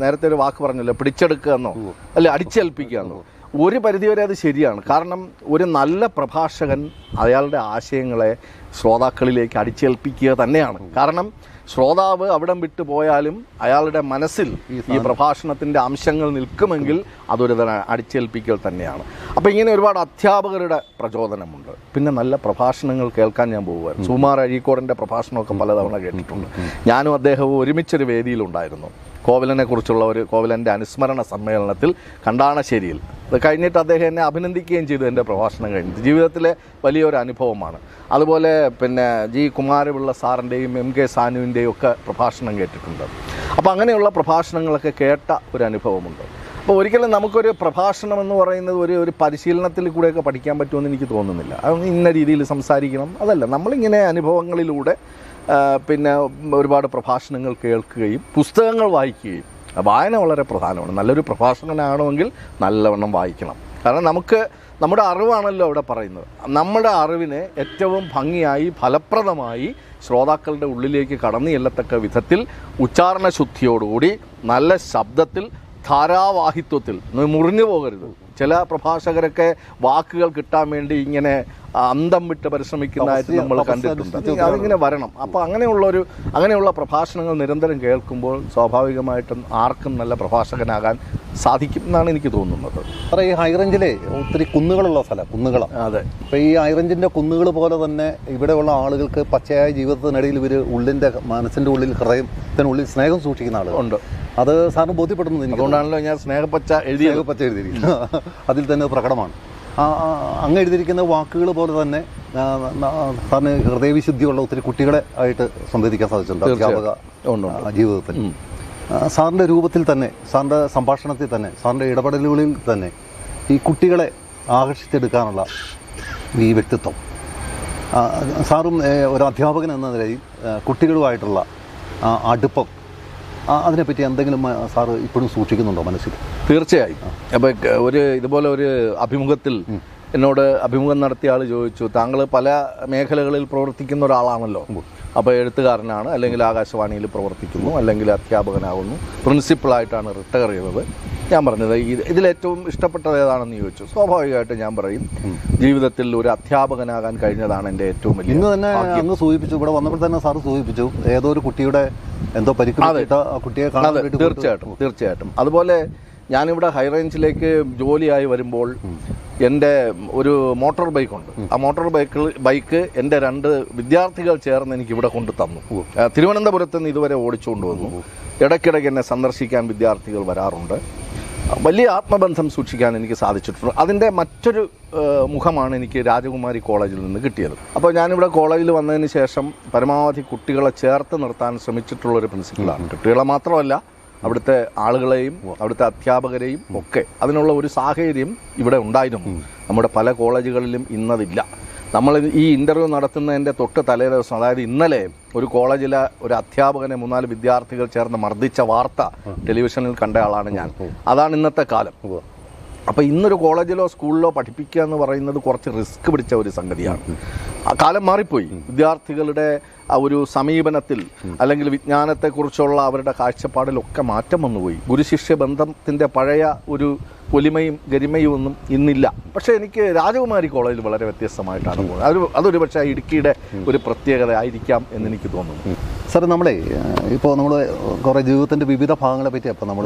Speaker 3: നേരത്തെ ഒരു വാക്ക് പറഞ്ഞല്ലോ, പിടിച്ചെടുക്കുക എന്നോ അല്ലെ അടിച്ചേൽപ്പിക്കുക എന്നോ, ഒരു പരിധിവരെ അത് ശരിയാണ്. കാരണം ഒരു നല്ല പ്രഭാഷകൻ അയാളുടെ ആശയങ്ങളെ ശ്രോതാക്കളിലേക്ക് അടിച്ചേൽപ്പിക്കുക തന്നെയാണ്. കാരണം ശ്രോതാവ് അവിടം വിട്ടു പോയാലും അയാളുടെ മനസ്സിൽ ഈ പ്രഭാഷണത്തിൻ്റെ അംശങ്ങൾ നിൽക്കുമെങ്കിൽ അതൊരു അടിച്ചേൽപ്പിക്കൽ തന്നെയാണ്. അപ്പോൾ ഇങ്ങനെ ഒരുപാട് അധ്യാപകരുടെ പ്രചോദനമുണ്ട്. പിന്നെ നല്ല പ്രഭാഷണങ്ങൾ കേൾക്കാൻ ഞാൻ പോകുമായിരുന്നു. സുകുമാർ അഴീക്കോടിൻ്റെ പ്രഭാഷണമൊക്കെ പലതവണ കേട്ടിട്ടുണ്ട്. ഞാനും അദ്ദേഹവും ഒരുമിച്ചൊരു വേദിയിലുണ്ടായിരുന്നു. കോവലനെക്കുറിച്ചുള്ള ഒരു കോവലൻ്റെ അനുസ്മരണ സമ്മേളനത്തിൽ കണ്ടാണശ്ശേരിയിൽ. അത് കഴിഞ്ഞിട്ട് അദ്ദേഹം എന്നെ അഭിനന്ദിക്കുകയും ചെയ്തു എൻ്റെ പ്രഭാഷണം കഴിഞ്ഞിട്ട്. ജീവിതത്തിലെ വലിയൊരു അനുഭവമാണ്. അതുപോലെ പിന്നെ ജി കുമാരപിള്ള സാറിൻ്റെയും എം കെ സാനുവിൻ്റെയും ഒക്കെ പ്രഭാഷണം കേട്ടിട്ടുണ്ട്. അപ്പോൾ അങ്ങനെയുള്ള പ്രഭാഷണങ്ങളൊക്കെ കേട്ട ഒരു അനുഭവമുണ്ട്. അപ്പോൾ ഒരിക്കലും നമുക്കൊരു പ്രഭാഷണം എന്ന് പറയുന്നത് ഒരു പരിശീലനത്തിൽ കൂടെയൊക്കെ പഠിക്കാൻ പറ്റുമെന്ന് എനിക്ക് തോന്നുന്നില്ല. അത് ഇന്ന രീതിയിൽ സംസാരിക്കണം, അതല്ല. നമ്മളിങ്ങനെ അനുഭവങ്ങളിലൂടെ പിന്നെ ഒരുപാട് പ്രഭാഷണങ്ങൾ കേൾക്കുകയും പുസ്തകങ്ങൾ വായിക്കുകയും. വായന വളരെ പ്രധാനമാണ്. നല്ലൊരു പ്രഭാഷകനാകണമെങ്കിൽ നല്ലവണ്ണം വായിക്കണം. കാരണം നമ്മുടെ അറിവാണല്ലോ അവിടെ പറയുന്നത്. നമ്മുടെ അറിവിനെ ഏറ്റവും ഭംഗിയായി ഫലപ്രദമായി ശ്രോതാക്കളുടെ ഉള്ളിലേക്ക് കടന്നു ചെല്ലത്തക്ക വിധത്തിൽ ഉച്ചാരണ ശുദ്ധിയോടുകൂടി നല്ല ശബ്ദത്തിൽ ധാരാവാഹിത്വത്തിൽ മുറിഞ്ഞു പോകരുത്. ചില പ്രഭാഷകരൊക്കെ വാക്കുകൾ കിട്ടാൻ വേണ്ടി ഇങ്ങനെ അന്തം വിട്ട് പരിശ്രമിക്കുന്നതായിട്ട് നമ്മൾ കണ്ടിട്ടുണ്ട്. അതിങ്ങനെ വരണം. അപ്പോൾ അങ്ങനെയുള്ള പ്രഭാഷണങ്ങൾ നിരന്തരം കേൾക്കുമ്പോൾ സ്വാഭാവികമായിട്ടും ആർക്കും നല്ല പ്രഭാഷകനാകാൻ സാധിക്കും എന്നാണ് എനിക്ക് തോന്നുന്നത്.
Speaker 2: ഈ ഹൈറേഞ്ചിലെ ഒത്തിരി കുന്നുകളുള്ള സ്ഥലം, കുന്നുകളാണ്.
Speaker 3: അതെ.
Speaker 2: അപ്പോൾ ഈ ഹൈറേഞ്ചിൻ്റെ കുന്നുകൾ പോലെ തന്നെ ഇവിടെയുള്ള ആളുകൾക്ക് പച്ചയായ ജീവിതത്തിനിടയിൽ ഇവർ മനസ്സിൻ്റെ ഉള്ളിൽ, ഹൃദയത്തിനുള്ളിൽ സ്നേഹം സൂക്ഷിക്കുന്ന ആളുകളുണ്ട്. അത് സാറിന് ബോധ്യപ്പെടുന്നത്.
Speaker 3: അതുകൊണ്ടാണല്ലോ ഞാൻ സ്നേഹപ്പച്ച എഴുതിയിരിക്കുന്നത്.
Speaker 2: അതിൽ തന്നെ പ്രകടമാണ്. അങ്ങ് എഴുതിയിരിക്കുന്ന വാക്കുകൾ പോലെ തന്നെ സാറിന് ഹൃദയവിശുദ്ധിയുള്ള ഒത്തിരി കുട്ടികളെ ആയിട്ട് സംവദിക്കാൻ സാധിച്ചിട്ടുണ്ട് അധ്യാപക ജീവിതത്തിൽ. സാറിൻ്റെ രൂപത്തിൽ തന്നെ, സാറിൻ്റെ സംഭാഷണത്തിൽ തന്നെ, സാറിൻ്റെ ഇടപെടലുകളിൽ തന്നെ ഈ കുട്ടികളെ ആകർഷിച്ചെടുക്കാനുള്ള ഈ വ്യക്തിത്വം, സാറും ഒരു അധ്യാപകൻ എന്ന നിലയിൽ കുട്ടികളുമായിട്ടുള്ള അടുപ്പം, അതിനെപ്പറ്റി എന്തെങ്കിലും സാറ് ഇപ്പോഴും സൂക്ഷിക്കുന്നുണ്ടോ മനസ്സിൽ?
Speaker 3: തീർച്ചയായും. അപ്പോൾ ഇതുപോലെ ഒരു അഭിമുഖത്തിൽ എന്നോട് അഭിമുഖം നടത്തിയ ആൾ ചോദിച്ചു, താങ്കൾ പല മേഖലകളിൽ പ്രവർത്തിക്കുന്ന ഒരാളാണല്ലോ. അപ്പോൾ എഴുത്തുകാരനാണ്, അല്ലെങ്കിൽ ആകാശവാണിയിൽ പ്രവർത്തിക്കുന്നു, അല്ലെങ്കിൽ അധ്യാപകനാകുന്നു, പ്രിൻസിപ്പളായിട്ടാണ് റിട്ടയർ ചെയ്തത്. ഞാൻ പറഞ്ഞത് ഇതിലേറ്റവും ഇഷ്ടപ്പെട്ടത് ഏതാണെന്ന് ചോദിച്ചു. സ്വാഭാവികമായിട്ട് ഞാൻ പറയും ജീവിതത്തിൽ ഒരു അധ്യാപകനാകാൻ കഴിഞ്ഞതാണ് എൻ്റെ ഏറ്റവും വലിയ.
Speaker 2: ഇന്ന് തന്നെ അങ്ങ് സൂചിപ്പിച്ചു, ഇവിടെ വന്നപ്പോൾ തന്നെ സാറ് സൂചിപ്പിച്ചു, ഏതോ ഒരു കുട്ടിയുടെ എന്തോ പരിക്കേറ്റ കുട്ടിയെ കാണാൻ.
Speaker 3: തീർച്ചയായിട്ടും. അതുപോലെ ഞാനിവിടെ ഹൈറേഞ്ചിലേക്ക് ജോലിയായി വരുമ്പോൾ എൻ്റെ ഒരു മോട്ടോർ ബൈക്കുണ്ട്. ആ മോട്ടോർ ബൈക്ക് എൻ്റെ 2 വിദ്യാർത്ഥികൾ ചേർന്ന് എനിക്ക് ഇവിടെ കൊണ്ടു തന്നു. തിരുവനന്തപുരത്ത് നിന്ന് ഇതുവരെ ഓടിച്ചുകൊണ്ട് വന്നു. ഇടയ്ക്കിടയ്ക്ക് എന്നെ സന്ദർശിക്കാൻ വിദ്യാർത്ഥികൾ വരാറുണ്ട്. വലിയ ആത്മബന്ധം സൂക്ഷിക്കാൻ എനിക്ക് സാധിച്ചിട്ടുണ്ട്. അതിൻ്റെ മറ്റൊരു മുഖമാണ് എനിക്ക് രാജകുമാരി കോളേജിൽ നിന്ന് കിട്ടിയത്. അപ്പോൾ ഞാനിവിടെ കോളേജിൽ വന്നതിന് ശേഷം പരമാവധി കുട്ടികളെ ചേർത്ത് നിർത്താൻ ശ്രമിച്ചിട്ടുള്ളൊരു പ്രിൻസിപ്പളാണ്. കുട്ടികളെ മാത്രമല്ല, അവിടുത്തെ ആളുകളെയും അവിടുത്തെ അധ്യാപകരെയും ഒക്കെ. അതിനുള്ള ഒരു സാഹചര്യം ഇവിടെ ഉണ്ടായിരുന്നു. നമ്മുടെ പല കോളേജുകളിലും ഇന്നതില്ല. നമ്മൾ ഈ ഇൻ്റർവ്യൂ നടത്തുന്നതിൻ്റെ തൊട്ട് തലേ ദിവസം, അതായത് ഇന്നലെ, ഒരു കോളേജിലെ ഒരു അധ്യാപകനെ 3-4 വിദ്യാർത്ഥികൾ ചേർന്ന് മർദ്ദിച്ച വാർത്ത ടെലിവിഷനിൽ കണ്ട ആളാണ് ഞാൻ. അതാണ് ഇന്നത്തെ കാലം. അപ്പോൾ ഇന്നൊരു കോളേജിലോ സ്കൂളിലോ പഠിപ്പിക്കുക എന്ന് പറയുന്നത് കുറച്ച് റിസ്ക് പിടിച്ച ഒരു സംഗതിയാണ്. കാലം മാറിപ്പോയി. വിദ്യാർത്ഥികളുടെ ആ ഒരു സമീപനത്തിൽ അല്ലെങ്കിൽ വിജ്ഞാനത്തെക്കുറിച്ചുള്ള അവരുടെ കാഴ്ചപ്പാടിലൊക്കെ മാറ്റം വന്നുപോയി. ഗുരുശിഷ്യ ബന്ധത്തിൻ്റെ പഴയ ഒരു ഒലിമയും ഗരിമയും ഒന്നും ഇന്നില്ല. പക്ഷേ എനിക്ക് രാജകുമാരി കോളേജിൽ വളരെ വ്യത്യസ്തമായിട്ടാണ് പോകുന്നത്. അതൊരു പക്ഷേ ഇടുക്കിയുടെ ഒരു പ്രത്യേകത ആയിരിക്കാം എന്നെനിക്ക് തോന്നുന്നു.
Speaker 2: സാർ, നമ്മളെ ഇപ്പോൾ നമ്മൾ കുറേ ജീവിതത്തിൻ്റെ വിവിധ ഭാഗങ്ങളെ പറ്റി അപ്പോൾ നമ്മൾ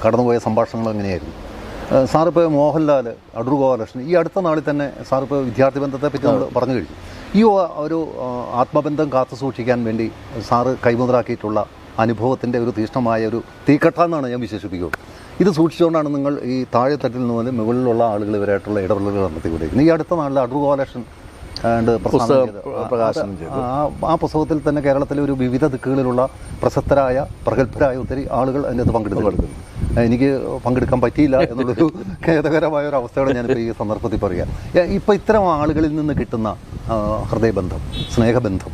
Speaker 2: കടന്നുപോയ സംഭാഷണങ്ങൾ എങ്ങനെയായിരുന്നു? സാറിപ്പോൾ മോഹൻലാൽ, അടൂർ ഗോപാലകൃഷ്ണൻ, ഈ അടുത്ത നാളിൽ തന്നെ സാറിപ്പോൾ വിദ്യാർത്ഥി ബന്ധത്തെ പറ്റി നമ്മൾ പറഞ്ഞു കഴിഞ്ഞു. ഈ ഒരു ആത്മബന്ധം കാത്തു സൂക്ഷിക്കാൻ വേണ്ടി സാറ് കൈമുതലാക്കിയിട്ടുള്ള അനുഭവത്തിൻ്റെ ഒരു തീഷ്ണമായ ഒരു തീക്കട്ട എന്നാണ് ഞാൻ വിശേഷിപ്പിക്കുന്നത്. ഇത് സൂക്ഷിച്ചുകൊണ്ടാണ് നിങ്ങൾ ഈ താഴെത്തട്ടിൽ നിന്ന് മുകളിലുള്ള ആളുകൾ ഇവരായിട്ടുള്ള ഇടപെടലുകൾ നടത്തിക്കൊണ്ടിരിക്കുന്നത്. ഈ അടുത്ത നാളിൽ അടൂർ ഗോപാലകൃഷ്ണൻ ആ പുസ്തകത്തിൽ തന്നെ കേരളത്തിലെ ഒരു വിവിധ ദിക്കുകളിലുള്ള പ്രശസ്തരായ പ്രഗത്ഭരായ ഒത്തിരി ആളുകൾ അതിനകത്ത് പങ്കെടുക്കുന്നു. എനിക്ക് പങ്കെടുക്കാൻ പറ്റിയില്ല എന്നുള്ളൊരു ഖേദകരമായ ഒരു അവസ്ഥയോടെ ഞാനിപ്പോൾ ഈ സന്ദർഭത്തിൽ പറയാം. ഇപ്പോൾ ഇത്തരം ആളുകളിൽ നിന്ന് കിട്ടുന്ന ഹൃദയബന്ധം, സ്നേഹബന്ധം,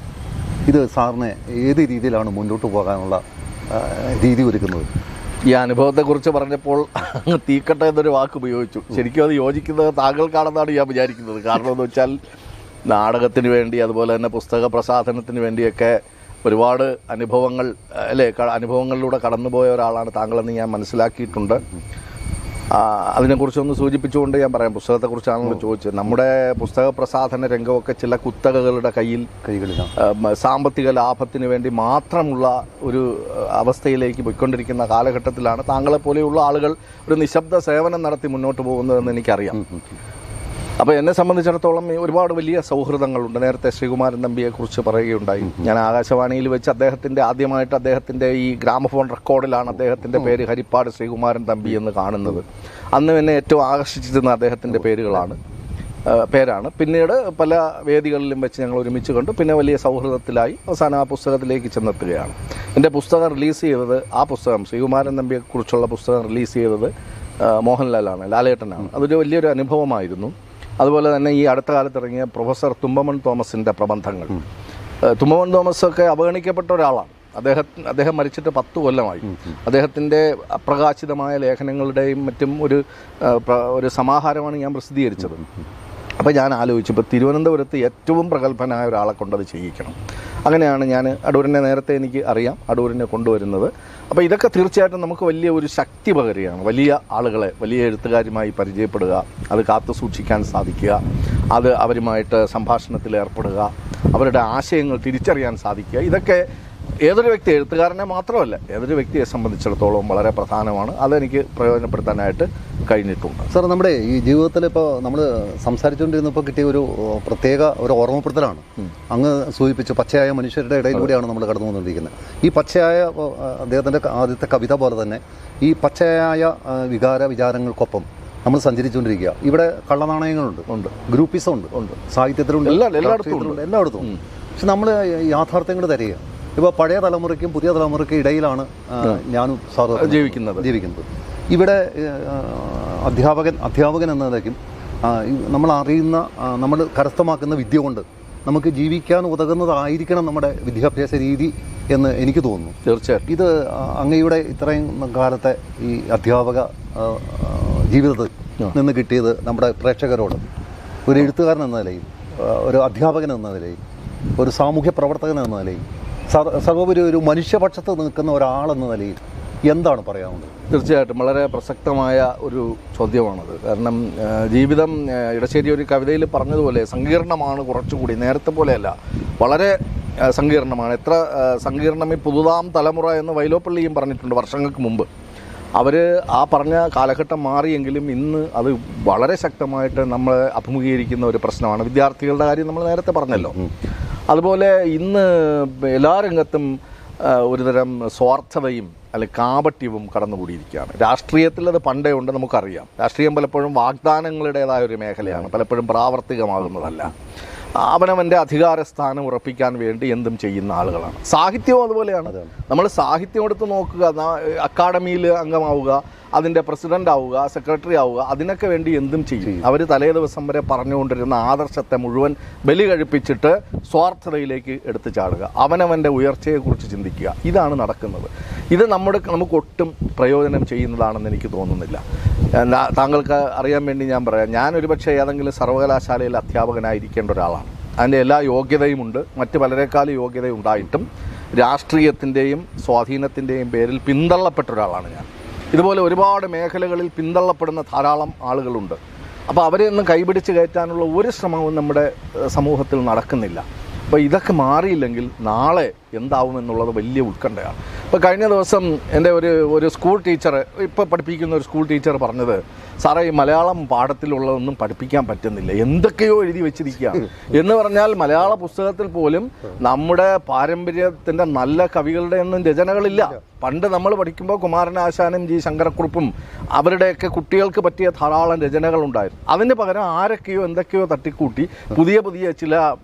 Speaker 2: ഇത് സാറിനെ ഏത് രീതിയിലാണ് മുന്നോട്ട് പോകാനുള്ള രീതി ഒരുക്കുന്നത്?
Speaker 3: ഈ അനുഭവത്തെക്കുറിച്ച് പറഞ്ഞപ്പോൾ തീക്കട്ട എന്നൊരു വാക്ക് ഉപയോഗിച്ചു. ശരിക്കും അത് യോജിക്കുന്നത് താങ്കൾക്കാണെന്നാണ് ഞാൻ വിചാരിക്കുന്നത്. കാരണം എന്ന് വെച്ചാൽ നാടകത്തിന് വേണ്ടി അതുപോലെ തന്നെ പുസ്തക പ്രസാധനത്തിന് വേണ്ടിയൊക്കെ ഒരുപാട് അനുഭവങ്ങൾ അനുഭവങ്ങളിലൂടെ കടന്നുപോയ ഒരാളാണ് താങ്കളെന്ന് ഞാൻ മനസ്സിലാക്കിയിട്ടുണ്ട്. അതിനെക്കുറിച്ചൊന്ന് സൂചിപ്പിച്ചുകൊണ്ട് ഞാൻ പറയാം. പുസ്തകത്തെക്കുറിച്ചാണല്ലോ ചോദിച്ചത്. നമ്മുടെ പുസ്തക പ്രസാധന രംഗമൊക്കെ ചില കുത്തകകളുടെ കയ്യിലാണ്. സാമ്പത്തിക ലാഭത്തിന് വേണ്ടി മാത്രമുള്ള ഒരു അവസ്ഥയിലേക്ക് പോയിക്കൊണ്ടിരിക്കുന്ന കാലഘട്ടത്തിലാണ് താങ്കളെപ്പോലെയുള്ള ആളുകൾ ഒരു നിശബ്ദ സേവനം നടത്തി മുന്നോട്ട് പോകുന്നതെന്ന് എനിക്കറിയാം. അപ്പോൾ എന്നെ സംബന്ധിച്ചിടത്തോളം ഒരുപാട് വലിയ സൗഹൃദങ്ങളുണ്ട്. നേരത്തെ ശ്രീകുമാരൻ തമ്പിയെക്കുറിച്ച് പറയുകയുണ്ടായി. ഞാൻ ആകാശവാണിയിൽ വെച്ച് ആദ്യമായിട്ട് അദ്ദേഹത്തിൻ്റെ ഈ ഗ്രാമഫോൺ റെക്കോർഡിലാണ് അദ്ദേഹത്തിൻ്റെ പേര് ഹരിപ്പാട് ശ്രീകുമാരൻ തമ്പി എന്ന് കാണുന്നത്. അന്ന് എന്നെ ഏറ്റവും ആകർഷിച്ചിരുന്ന അദ്ദേഹത്തിൻ്റെ പേരാണ്. പിന്നീട് പല വേദികളിലും വെച്ച് ഞങ്ങൾ ഒരുമിച്ച് കണ്ടു. പിന്നെ വലിയ സൗഹൃദത്തിലായി. അവസാനം ആ പുസ്തകത്തിലേക്ക് ചെന്നെത്തുകയാണ്. എൻ്റെ പുസ്തകം റിലീസ് ചെയ്തത്, ആ പുസ്തകം ശ്രീകുമാരൻ തമ്പിയെക്കുറിച്ചുള്ള പുസ്തകം റിലീസ് ചെയ്തത് മോഹൻലാലാണ്, ലാലേട്ടനാണ്. അതൊരു വലിയൊരു അനുഭവമായിരുന്നു. അതുപോലെ തന്നെ ഈ അടുത്ത കാലത്ത് ഇറങ്ങിയ പ്രൊഫസർ തുമ്പമൺ തോമസിൻ്റെ പ്രബന്ധങ്ങൾ. തുമ്പമൺ തോമസൊക്കെ അവഗണിക്കപ്പെട്ട ഒരാളാണ്. അദ്ദേഹം മരിച്ചിട്ട് 10 കൊല്ലമായി. അദ്ദേഹത്തിൻ്റെ അപ്രകാശിതമായ ലേഖനങ്ങളുടെയും മറ്റും ഒരു സമാഹാരമാണ് ഞാൻ പ്രസിദ്ധീകരിച്ചത്. അപ്പോൾ ഞാൻ ആലോചിച്ചു, ഇപ്പോൾ തിരുവനന്തപുരത്ത് ഏറ്റവും പ്രഗത്ഭനായ ഒരാളെ കൊണ്ടത് ചെയ്യിക്കണം. അങ്ങനെയാണ് ഞാൻ അടൂരിനെ, നേരത്തെ എനിക്ക് അറിയാം, അടൂരിനെ കൊണ്ടുവരുന്നത്. അപ്പോൾ ഇതൊക്കെ തീർച്ചയായിട്ടും നമുക്ക് വലിയ ഒരു ശക്തി പകരുകയാണ്. വലിയ ആളുകളെ, വലിയ എഴുത്തുകാരുമായി പരിചയപ്പെടുക, അത് കാത്തു സൂക്ഷിക്കാൻ സാധിക്കുക, അത് അവരുമായിട്ട് സംഭാഷണത്തിൽ ഏർപ്പെടുക, അവരുടെ ആശയങ്ങൾ തിരിച്ചറിയാൻ സാധിക്കുക. ഇതൊക്കെ ഏതൊരു വ്യക്തി, എഴുത്തുകാരനെ മാത്രമല്ല, ഏതൊരു വ്യക്തിയെ സംബന്ധിച്ചിടത്തോളം വളരെ പ്രധാനമാണ്. അതെനിക്ക് പ്രയോജനപ്പെടുത്താനായിട്ട് കഴിഞ്ഞിട്ടുണ്ട്.
Speaker 2: സാർ, നമ്മുടെ ഈ ജീവിതത്തിൽ ഇപ്പോൾ നമ്മൾ സംസാരിച്ചുകൊണ്ടിരുന്നപ്പോൾ കിട്ടിയ ഒരു പ്രത്യേക ഒരു ഓർമ്മപ്പെടുത്തലാണ് അങ്ങ് സൂചിപ്പിച്ചു. പച്ചയായ മനുഷ്യരുടെ ഇടയിലൂടെയാണ് നമ്മൾ കടന്നു വന്നുകൊണ്ടിരിക്കുന്നത്. ഈ പച്ചയായ അദ്ദേഹത്തിൻ്റെ ആദ്യത്തെ കവിത പോലെ തന്നെ ഈ പച്ചയായ വിചാരങ്ങൾക്കൊപ്പം നമ്മൾ സഞ്ചരിച്ചുകൊണ്ടിരിക്കുക. ഇവിടെ കള്ളനാണയങ്ങളുണ്ട്, ഗ്രൂപ്പിസം ഉണ്ട്, സാഹിത്യത്തിലുണ്ട്, എല്ലായിടത്തും. പക്ഷെ നമ്മൾ യാഥാർത്ഥ്യങ്ങൾ തരിക. ഇപ്പോൾ പഴയ തലമുറയ്ക്കും പുതിയ തലമുറയ്ക്കും ഇടയിലാണ് ഞാനും സാറും ജീവിക്കുന്നത്. ഇവിടെ അധ്യാപകൻ എന്ന നിലയ്ക്കും നമ്മൾ അറിയുന്ന, നമ്മൾ കരസ്ഥമാക്കുന്ന വിദ്യ കൊണ്ട് നമുക്ക് ജീവിക്കാൻ ഉതകുന്നതായിരിക്കണം നമ്മുടെ വിദ്യാഭ്യാസ രീതി എന്ന് എനിക്ക് തോന്നുന്നു.
Speaker 3: തീർച്ചയായിട്ടും
Speaker 2: ഇത് അങ്ങയുടെ ഇത്രയും കാലത്തെ ഈ അധ്യാപക ജീവിതത്തിൽ നിന്ന് കിട്ടിയത് നമ്മുടെ പ്രേക്ഷകരോട് ഒരു എഴുത്തുകാരൻ എന്ന നിലയിൽ, ഒരു അധ്യാപകൻ എന്ന നിലയിൽ, ഒരു സാമൂഹ്യ പ്രവർത്തകൻ എന്ന നിലയിൽ, സർവോപരി ഒരു മനുഷ്യപക്ഷത്ത് നിൽക്കുന്ന ഒരാളെന്ന നിലയിൽ എന്താണ് പറയാനുള്ളത്?
Speaker 3: തീർച്ചയായിട്ടും വളരെ പ്രസക്തമായ ഒരു ചോദ്യമാണത്. കാരണം ജീവിതം, ഇടശ്ശേരി ഒരു കവിതയിൽ പറഞ്ഞതുപോലെ സങ്കീർണമാണ്, കുറച്ചുകൂടി നേരത്തെ പോലെയല്ല, വളരെ സങ്കീർണമാണ്. എത്ര സങ്കീർണമേ പുതുതാം തലമുറ എന്ന് വൈലോപ്പള്ളിയും പറഞ്ഞിട്ടുണ്ട് വർഷങ്ങൾക്ക് മുമ്പ്. അവർ ആ പറഞ്ഞ കാലഘട്ടം മാറിയെങ്കിലും ഇന്ന് അത് വളരെ ശക്തമായിട്ട് നമ്മൾ അഭിമുഖീകരിക്കുന്ന ഒരു പ്രശ്നമാണ്. വിദ്യാർത്ഥികളുടെ കാര്യം നമ്മൾ നേരത്തെ പറഞ്ഞല്ലോ. അതുപോലെ ഇന്ന് എല്ലാ രംഗത്തും ഒരുതരം സ്വാർത്ഥതയും അല്ലെങ്കിൽ കാപട്യവും കടന്നുകൂടിയിരിക്കുകയാണ്. രാഷ്ട്രീയത്തിൽ അത് പണ്ടേ ഉണ്ട്, നമുക്കറിയാം. രാഷ്ട്രീയം പലപ്പോഴും വാഗ്ദാനങ്ങളുടേതായ ഒരു മേഖലയാണ്, പലപ്പോഴും പ്രാവർത്തികമാകുന്നതല്ല. അവനവൻ്റെ അധികാരസ്ഥാനം ഉറപ്പിക്കാൻ വേണ്ടി എന്തും ചെയ്യുന്ന ആളുകളാണ്. സാഹിത്യവും അതുപോലെയാണ്. നമ്മൾ സാഹിത്യം എടുത്ത് നോക്കുക, അക്കാഡമിയിൽ അംഗമാവുക, അതിൻ്റെ പ്രസിഡൻ്റ് ആവുക, സെക്രട്ടറി ആവുക, അതിനൊക്കെ വേണ്ടി എന്തും ചെയ്യും. അവർ തലേ ദിവസം വരെ പറഞ്ഞുകൊണ്ടിരുന്ന ആദർശത്തെ മുഴുവൻ ബലി കഴിപ്പിച്ചിട്ട് സ്വാർത്ഥതയിലേക്ക് എടുത്തു ചാടുക, അവനവൻ്റെ ഉയർച്ചയെക്കുറിച്ച് ചിന്തിക്കുക. ഇതാണ് നടക്കുന്നത്. ഇത് നമുക്ക് ഒട്ടും പ്രയോജനം ചെയ്യുന്നതാണെന്ന് എനിക്ക് തോന്നുന്നില്ല. താങ്കൾക്ക് അറിയാൻ വേണ്ടി ഞാൻ പറയാം, ഞാനൊരു പക്ഷേ ഏതെങ്കിലും സർവകലാശാലയിൽ അധ്യാപകനായിരിക്കേണ്ട ഒരാളാണ്. അതിൻ്റെ എല്ലാ യോഗ്യതയുമുണ്ട്. മറ്റ് പലരെക്കാളും യോഗ്യത ഉണ്ടായിട്ടും രാഷ്ട്രീയത്തിൻ്റെയും സ്വാധീനത്തിൻ്റെയും പേരിൽ പിന്തള്ളപ്പെട്ട ഒരാളാണ് ഞാൻ. ഇതുപോലെ ഒരുപാട് മേഖലകളിൽ പിന്തള്ളപ്പെടുന്ന ധാരാളം ആളുകളുണ്ട്. അപ്പോൾ അവരെയൊന്നും കൈപിടിച്ച് കയറ്റാനുള്ള ഒരു ശ്രമവും നമ്മുടെ സമൂഹത്തിൽ നടക്കുന്നില്ല. അപ്പോൾ ഇതൊക്കെ മാറിയില്ലെങ്കിൽ നാളെ എന്താവുമെന്നുള്ളത് വലിയ ഉത്കണ്ഠയാണ്. ഇപ്പോൾ കഴിഞ്ഞ ദിവസം എൻ്റെ ഒരു സ്കൂൾ ടീച്ചർ, ഇപ്പോൾ പഠിപ്പിക്കുന്ന ഒരു സ്കൂൾ ടീച്ചർ പറഞ്ഞത്, സാറേ ഈ മലയാളം പാഠത്തിലുള്ളതൊന്നും പഠിപ്പിക്കാൻ പറ്റുന്നില്ല, എന്തൊക്കെയോ എഴുതി വെച്ചിരിക്കുകയാണ് എന്ന് പറഞ്ഞാൽ മലയാള പുസ്തകത്തിൽ പോലും നമ്മുടെ പാരമ്പര്യത്തിൻ്റെ നല്ല കവികളുടെ ഒന്നും രചനകളില്ല. പണ്ട് നമ്മൾ പഠിക്കുമ്പോൾ കുമാരനാശാനും ജി ശങ്കരക്കുറുപ്പും അവരുടെയൊക്കെ കുട്ടികൾക്ക് പറ്റിയ ധാരാളം രചനകളുണ്ടായിരുന്നു. അതിന് പകരം ആരൊക്കെയോ എന്തൊക്കെയോ തട്ടിക്കൂട്ടി പുതിയ ചില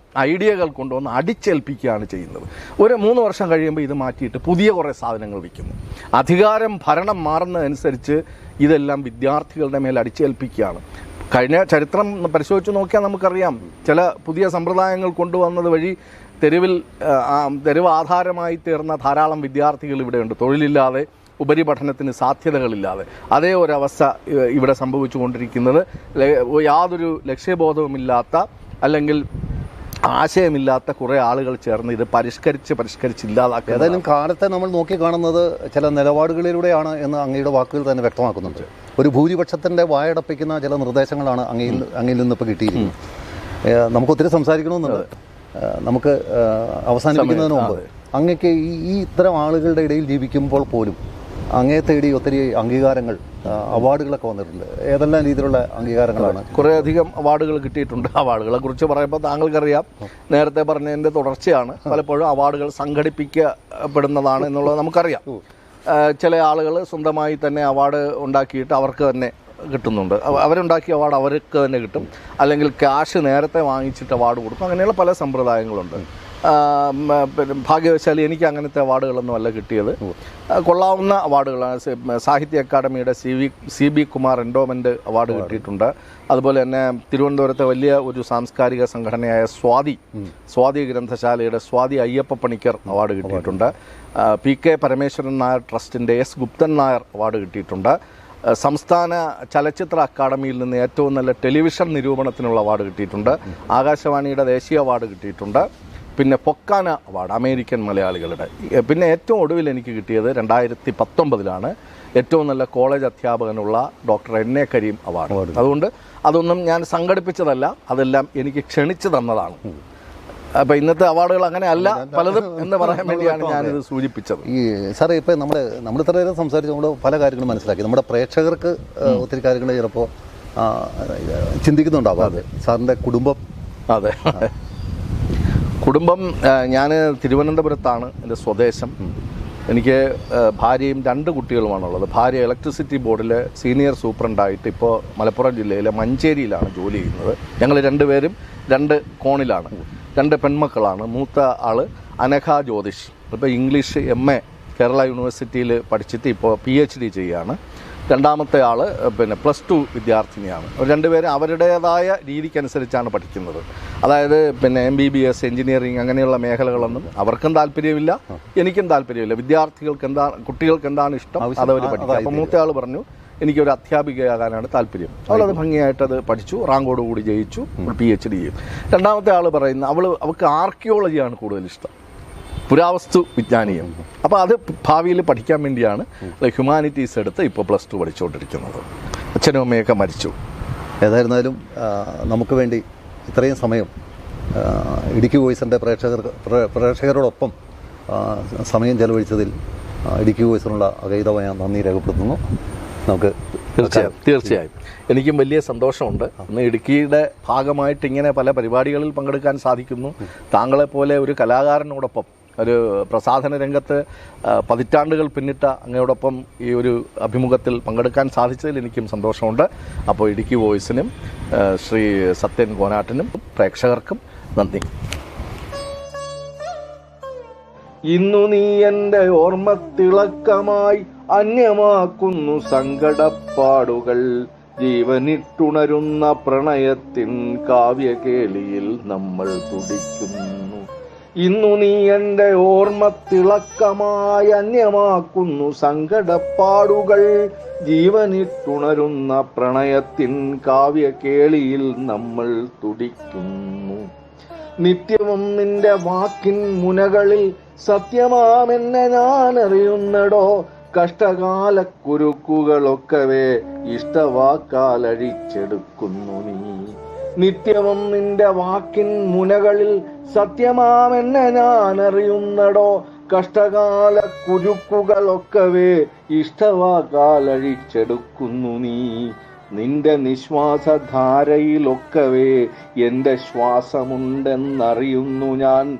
Speaker 3: ഐഡിയകൾ കൊണ്ടുവന്ന് അടിച്ചേൽപ്പിക്കുകയാണ് ചെയ്യുന്നത്. ഒരു 3 വർഷം കഴിയുമ്പോൾ ഇത് മാറ്റിയിട്ട് പുതിയ കുറേ സാധനങ്ങൾ വയ്ക്കുന്നു. ഭരണം മാറുന്നതനുസരിച്ച് ഇതെല്ലാം വിദ്യാർത്ഥികളുടെ മേൽ അടിച്ചേൽപ്പിക്കുകയാണ്. കഴിഞ്ഞ ചരിത്രം പരിശോധിച്ച് നോക്കിയാൽ നമുക്കറിയാം, ചില പുതിയ സമ്പ്രദായങ്ങൾ കൊണ്ടുവന്നത് വഴി തെരുവ് ആധാരമായി തീർന്ന ധാരാളം വിദ്യാർത്ഥികൾ ഇവിടെയുണ്ട്, തൊഴിലില്ലാതെ, ഉപരിപഠനത്തിന് സാധ്യതകളില്ലാതെ. അതേ ഒരവസ്ഥ ഇവിടെ സംഭവിച്ചുകൊണ്ടിരിക്കുന്നത് യാതൊരു ലക്ഷ്യബോധവുമില്ലാത്ത അല്ലെങ്കിൽ ആശയമില്ലാത്ത കുറേ ആളുകൾ ചേർന്ന് ഇത് പരിഷ്കരിച്ച് ഇല്ലാതാക്കുക.
Speaker 2: ഏതായാലും കാലത്തെ നമ്മൾ നോക്കി കാണുന്നത് ചില നിലപാടുകളിലൂടെയാണ് എന്ന് അങ്ങയുടെ വാക്കുകൾ തന്നെ വ്യക്തമാക്കുന്നുണ്ട്. ഒരു ഭൂരിപക്ഷത്തിൻ്റെ വായടപ്പിക്കുന്ന ചില നിർദ്ദേശങ്ങളാണ് അങ്ങയിൽ നിന്ന് ഇപ്പോൾ കിട്ടിയിരിക്കുന്നത്. നമുക്ക് ഒത്തിരി സംസാരിക്കണമെന്നുണ്ട്. നമുക്ക് അവസാനിപ്പിക്കുന്നതിന് മുമ്പ് അങ്ങക്ക് ഈ ഇത്തരം ആളുകളുടെ ഇടയിൽ ജീവിക്കുമ്പോൾ പോലും അങ്ങേ തേടി ഒത്തിരി അംഗീകാരങ്ങൾ, അവാർഡുകളൊക്കെ വന്നിട്ടുണ്ട്. ഏതെല്ലാം രീതിയിലുള്ള അംഗീകാരങ്ങളാണ്?
Speaker 3: കുറേയധികം അവാർഡുകൾ കിട്ടിയിട്ടുണ്ട്. അവാർഡുകളെ കുറിച്ച് പറയുമ്പോൾ താങ്കൾക്കറിയാം, നേരത്തെ പറഞ്ഞതിൻ്റെ തുടർച്ചയാണ്. പലപ്പോഴും അവാർഡുകൾ സംഘടിപ്പിക്കപ്പെടുന്നതാണ് എന്നുള്ളത് നമുക്കറിയാം. ചില ആളുകൾ സ്വന്തമായി തന്നെ അവാർഡ് ഉണ്ടാക്കിയിട്ട് അവർക്ക് തന്നെ കിട്ടുന്നുണ്ട്. അവരുണ്ടാക്കിയ അവാർഡ് അവർക്ക് തന്നെ കിട്ടും, അല്ലെങ്കിൽ ക്യാഷ് നേരത്തെ വാങ്ങിച്ചിട്ട് അവാർഡ് കൊടുക്കും. അങ്ങനെയുള്ള പല സമ്പ്രദായങ്ങളുണ്ട്. ഭാഗ്യവശാൽ എനിക്ക് അങ്ങനത്തെ അവാർഡുകളൊന്നും അല്ല കിട്ടിയത്. കൊള്ളാവുന്ന അവാർഡുകളാണ്. സാഹിത്യ അക്കാദമിയുടെ CB കുമാർ എൻഡോമെൻ്റ് അവാർഡ് കിട്ടിയിട്ടുണ്ട്. അതുപോലെ തന്നെ തിരുവനന്തപുരത്തെ വലിയ ഒരു സാംസ്കാരിക സംഘടനയായ സ്വാതി ഗ്രന്ഥശാലയുടെ സ്വാതി അയ്യപ്പ പണിക്കർ അവാർഡ് കിട്ടിയിട്ടുണ്ട്. PK പരമേശ്വരൻ നായർ ട്രസ്റ്റിൻ്റെ S ഗുപ്തൻ നായർ അവാർഡ് കിട്ടിയിട്ടുണ്ട്. സംസ്ഥാന ചലച്ചിത്ര അക്കാദമിയിൽ നിന്ന് ഏറ്റവും നല്ല ടെലിവിഷൻ നിരൂപണത്തിനുള്ള അവാർഡ് കിട്ടിയിട്ടുണ്ട്. ആകാശവാണിയുടെ ദേശീയ അവാർഡ് കിട്ടിയിട്ടുണ്ട്. പിന്നെ പൊക്കാന അവാർഡ് അമേരിക്കൻ മലയാളികളുടെ. പിന്നെ ഏറ്റവും ഒടുവിൽ എനിക്ക് കിട്ടിയത് 2019 ഏറ്റവും നല്ല കോളേജ് അധ്യാപകനുള്ള ഡോക്ടർ NA കരീം അവാർഡ്. അതുകൊണ്ട് അതൊന്നും ഞാൻ സംഘടിപ്പിച്ചതല്ല, അതെല്ലാം എനിക്ക് ക്ഷണിച്ചു തന്നതാണ്. അപ്പം ഇന്നത്തെ അവാർഡുകൾ അങ്ങനെ അല്ല പലതും എന്ന് പറയാൻ വേണ്ടിയാണ് ഞാനിത് സൂചിപ്പിച്ചത്.
Speaker 2: ഈ സാറേ, ഇപ്പം നമ്മൾ ഇത്ര നേരം സംസാരിച്ച് നമ്മൾ പല കാര്യങ്ങളും മനസ്സിലാക്കി. നമ്മുടെ പ്രേക്ഷകർക്ക് ഒത്തിരി കാര്യങ്ങൾ ചിലപ്പോൾ ചിന്തിക്കുന്നുണ്ടാവാം. സാറിൻ്റെ കുടുംബം?
Speaker 3: അതെ, കുടുംബം, ഞാൻ തിരുവനന്തപുരത്താണ് എൻ്റെ സ്വദേശം. എനിക്ക് ഭാര്യയും 2 കുട്ടികളുമാണുള്ളത്. ഭാര്യ ഇലക്ട്രിസിറ്റി ബോർഡിലെ സീനിയർ സൂപ്രണ്ടായിട്ട് ഇപ്പോൾ മലപ്പുറം ജില്ലയിലെ മഞ്ചേരിയിലാണ് ജോലി ചെയ്യുന്നത്. ഞങ്ങൾ 2 പേരും 2 കോണിലാണ്. 2 പെൺമക്കളാണ്. മൂത്ത ആൾ അനഘ ജ്യോതിഷ്, ഇപ്പോൾ ഇംഗ്ലീഷ് MA കേരള യൂണിവേഴ്സിറ്റിയിൽ പഠിച്ചിട്ട് ഇപ്പോൾ PhD ചെയ്യുകയാണ്. രണ്ടാമത്തെ ആൾ പിന്നെ +2 വിദ്യാർത്ഥിനിയാണ്. 2 പേരും അവരുടേതായ രീതിക്കനുസരിച്ചാണ് പഠിക്കുന്നത്. അതായത് പിന്നെ MBBS, എഞ്ചിനീയറിംഗ് അങ്ങനെയുള്ള മേഖലകളൊന്നും അവർക്കും താല്പര്യമില്ല, എനിക്കും താല്പര്യമില്ല. കുട്ടികൾക്ക് എന്താണ് ഇഷ്ടം അതവർ പഠിക്കും. അപ്പോൾ മൂത്ത ആൾ പറഞ്ഞു എനിക്കൊരു അധ്യാപികയാകാനാണ് താല്പര്യം. അവളത് ഭംഗിയായിട്ടത് പഠിച്ചു, റാങ്കോടുകൂടി ജയിച്ചു, PhD ചെയ്യും. രണ്ടാമത്തെ ആൾ പറയുന്നത് അവൾക്ക് ആർക്കിയോളജിയാണ് കൂടുതൽ ഇഷ്ടം, പുരാവസ്തു വിജ്ഞാനീയം. അപ്പോൾ അത് ഭാവിയിൽ പഠിക്കാൻ വേണ്ടിയാണ് ഹ്യൂമാനിറ്റീസ് എടുത്ത് ഇപ്പോൾ +2 പഠിച്ചുകൊണ്ടിരിക്കുന്നത്. അച്ഛനും അമ്മയൊക്കെ മരിച്ചു.
Speaker 2: ഏതായിരുന്നാലും നമുക്ക് വേണ്ടി ഇത്രയും സമയം ഇടുക്കി വോയിസിൻ്റെ പ്രേക്ഷകരോടൊപ്പം സമയം ചെലവഴിച്ചതിൽ ഇടുക്കി വോയിസിനുള്ള അഗൈതമായ നന്ദി രേഖപ്പെടുത്തുന്നു. നമുക്ക്
Speaker 3: തീർച്ചയായും എനിക്കും വലിയ സന്തോഷമുണ്ട്. ഇന്ന് ഇടുക്കിയുടെ ഭാഗമായിട്ട് ഇങ്ങനെ പല പരിപാടികളിൽ പങ്കെടുക്കാൻ സാധിക്കുന്നു. താങ്കളെപ്പോലെ ഒരു കലാകാരനോടൊപ്പം, ഒരു പ്രസാധന രംഗത്ത് പതിറ്റാണ്ടുകൾ പിന്നിട്ട അങ്ങയോടൊപ്പം ഈ ഒരു അഭിമുഖത്തിൽ പങ്കെടുക്കാൻ സാധിച്ചതിൽ എനിക്കും സന്തോഷമുണ്ട്. അപ്പോൾ ഇടുക്കി വോയിസിനും ശ്രീ സത്യൻ കോനാട്ടിനും പ്രേക്ഷകർക്കും നന്ദി. ഇന്നു നീ എൻ്റെ ഓർമ്മത്തിളക്കമായി അന്യമാക്കുന്നു സങ്കടപ്പാടുകൾ. ജീവനിട്ടുണരുന്ന പ്രണയത്തിൻ കാവ്യകേളിയിൽ നമ്മൾ തുടിക്കുന്നു. ഇന്നു നീ എൻ്റെ ഓർമ്മ തിളക്കമായി അന്യമാക്കുന്നു സങ്കടപ്പാടുകൾ. ജീവനിട്ടുണരുന്ന പ്രണയത്തിൻ കാവ്യകേളിയിൽ നമ്മൾ തുടിക്കുന്നു. നിത്യവും നിന്റെ വാക്കിൻ മുനകളിൽ സത്യമാമെന്നെ ഞാൻ അറിയുന്നടോ. കഷ്ടകാലക്കുരുക്കുകളൊക്കവേ ഇഷ്ടവാക്കാലഴിച്ചെടുക്കുന്നു നീ. നിത്യവും നിന്റെ വാക്കിൻ മുനകളിൽ സത്യമാമെന്നെ ഞാൻ അറിയുന്നടോ. കഷ്ടകാലക്കുരുക്കുകളൊക്കവേ ഇഷ്ടവാക്കാലഴിച്ചെടുക്കുന്നു നീ. നിന്റെ നിശ്വാസധാരയിലൊക്കവേ എൻ്റെ ശ്വാസമുണ്ടെന്നറിയുന്നു ഞാൻ.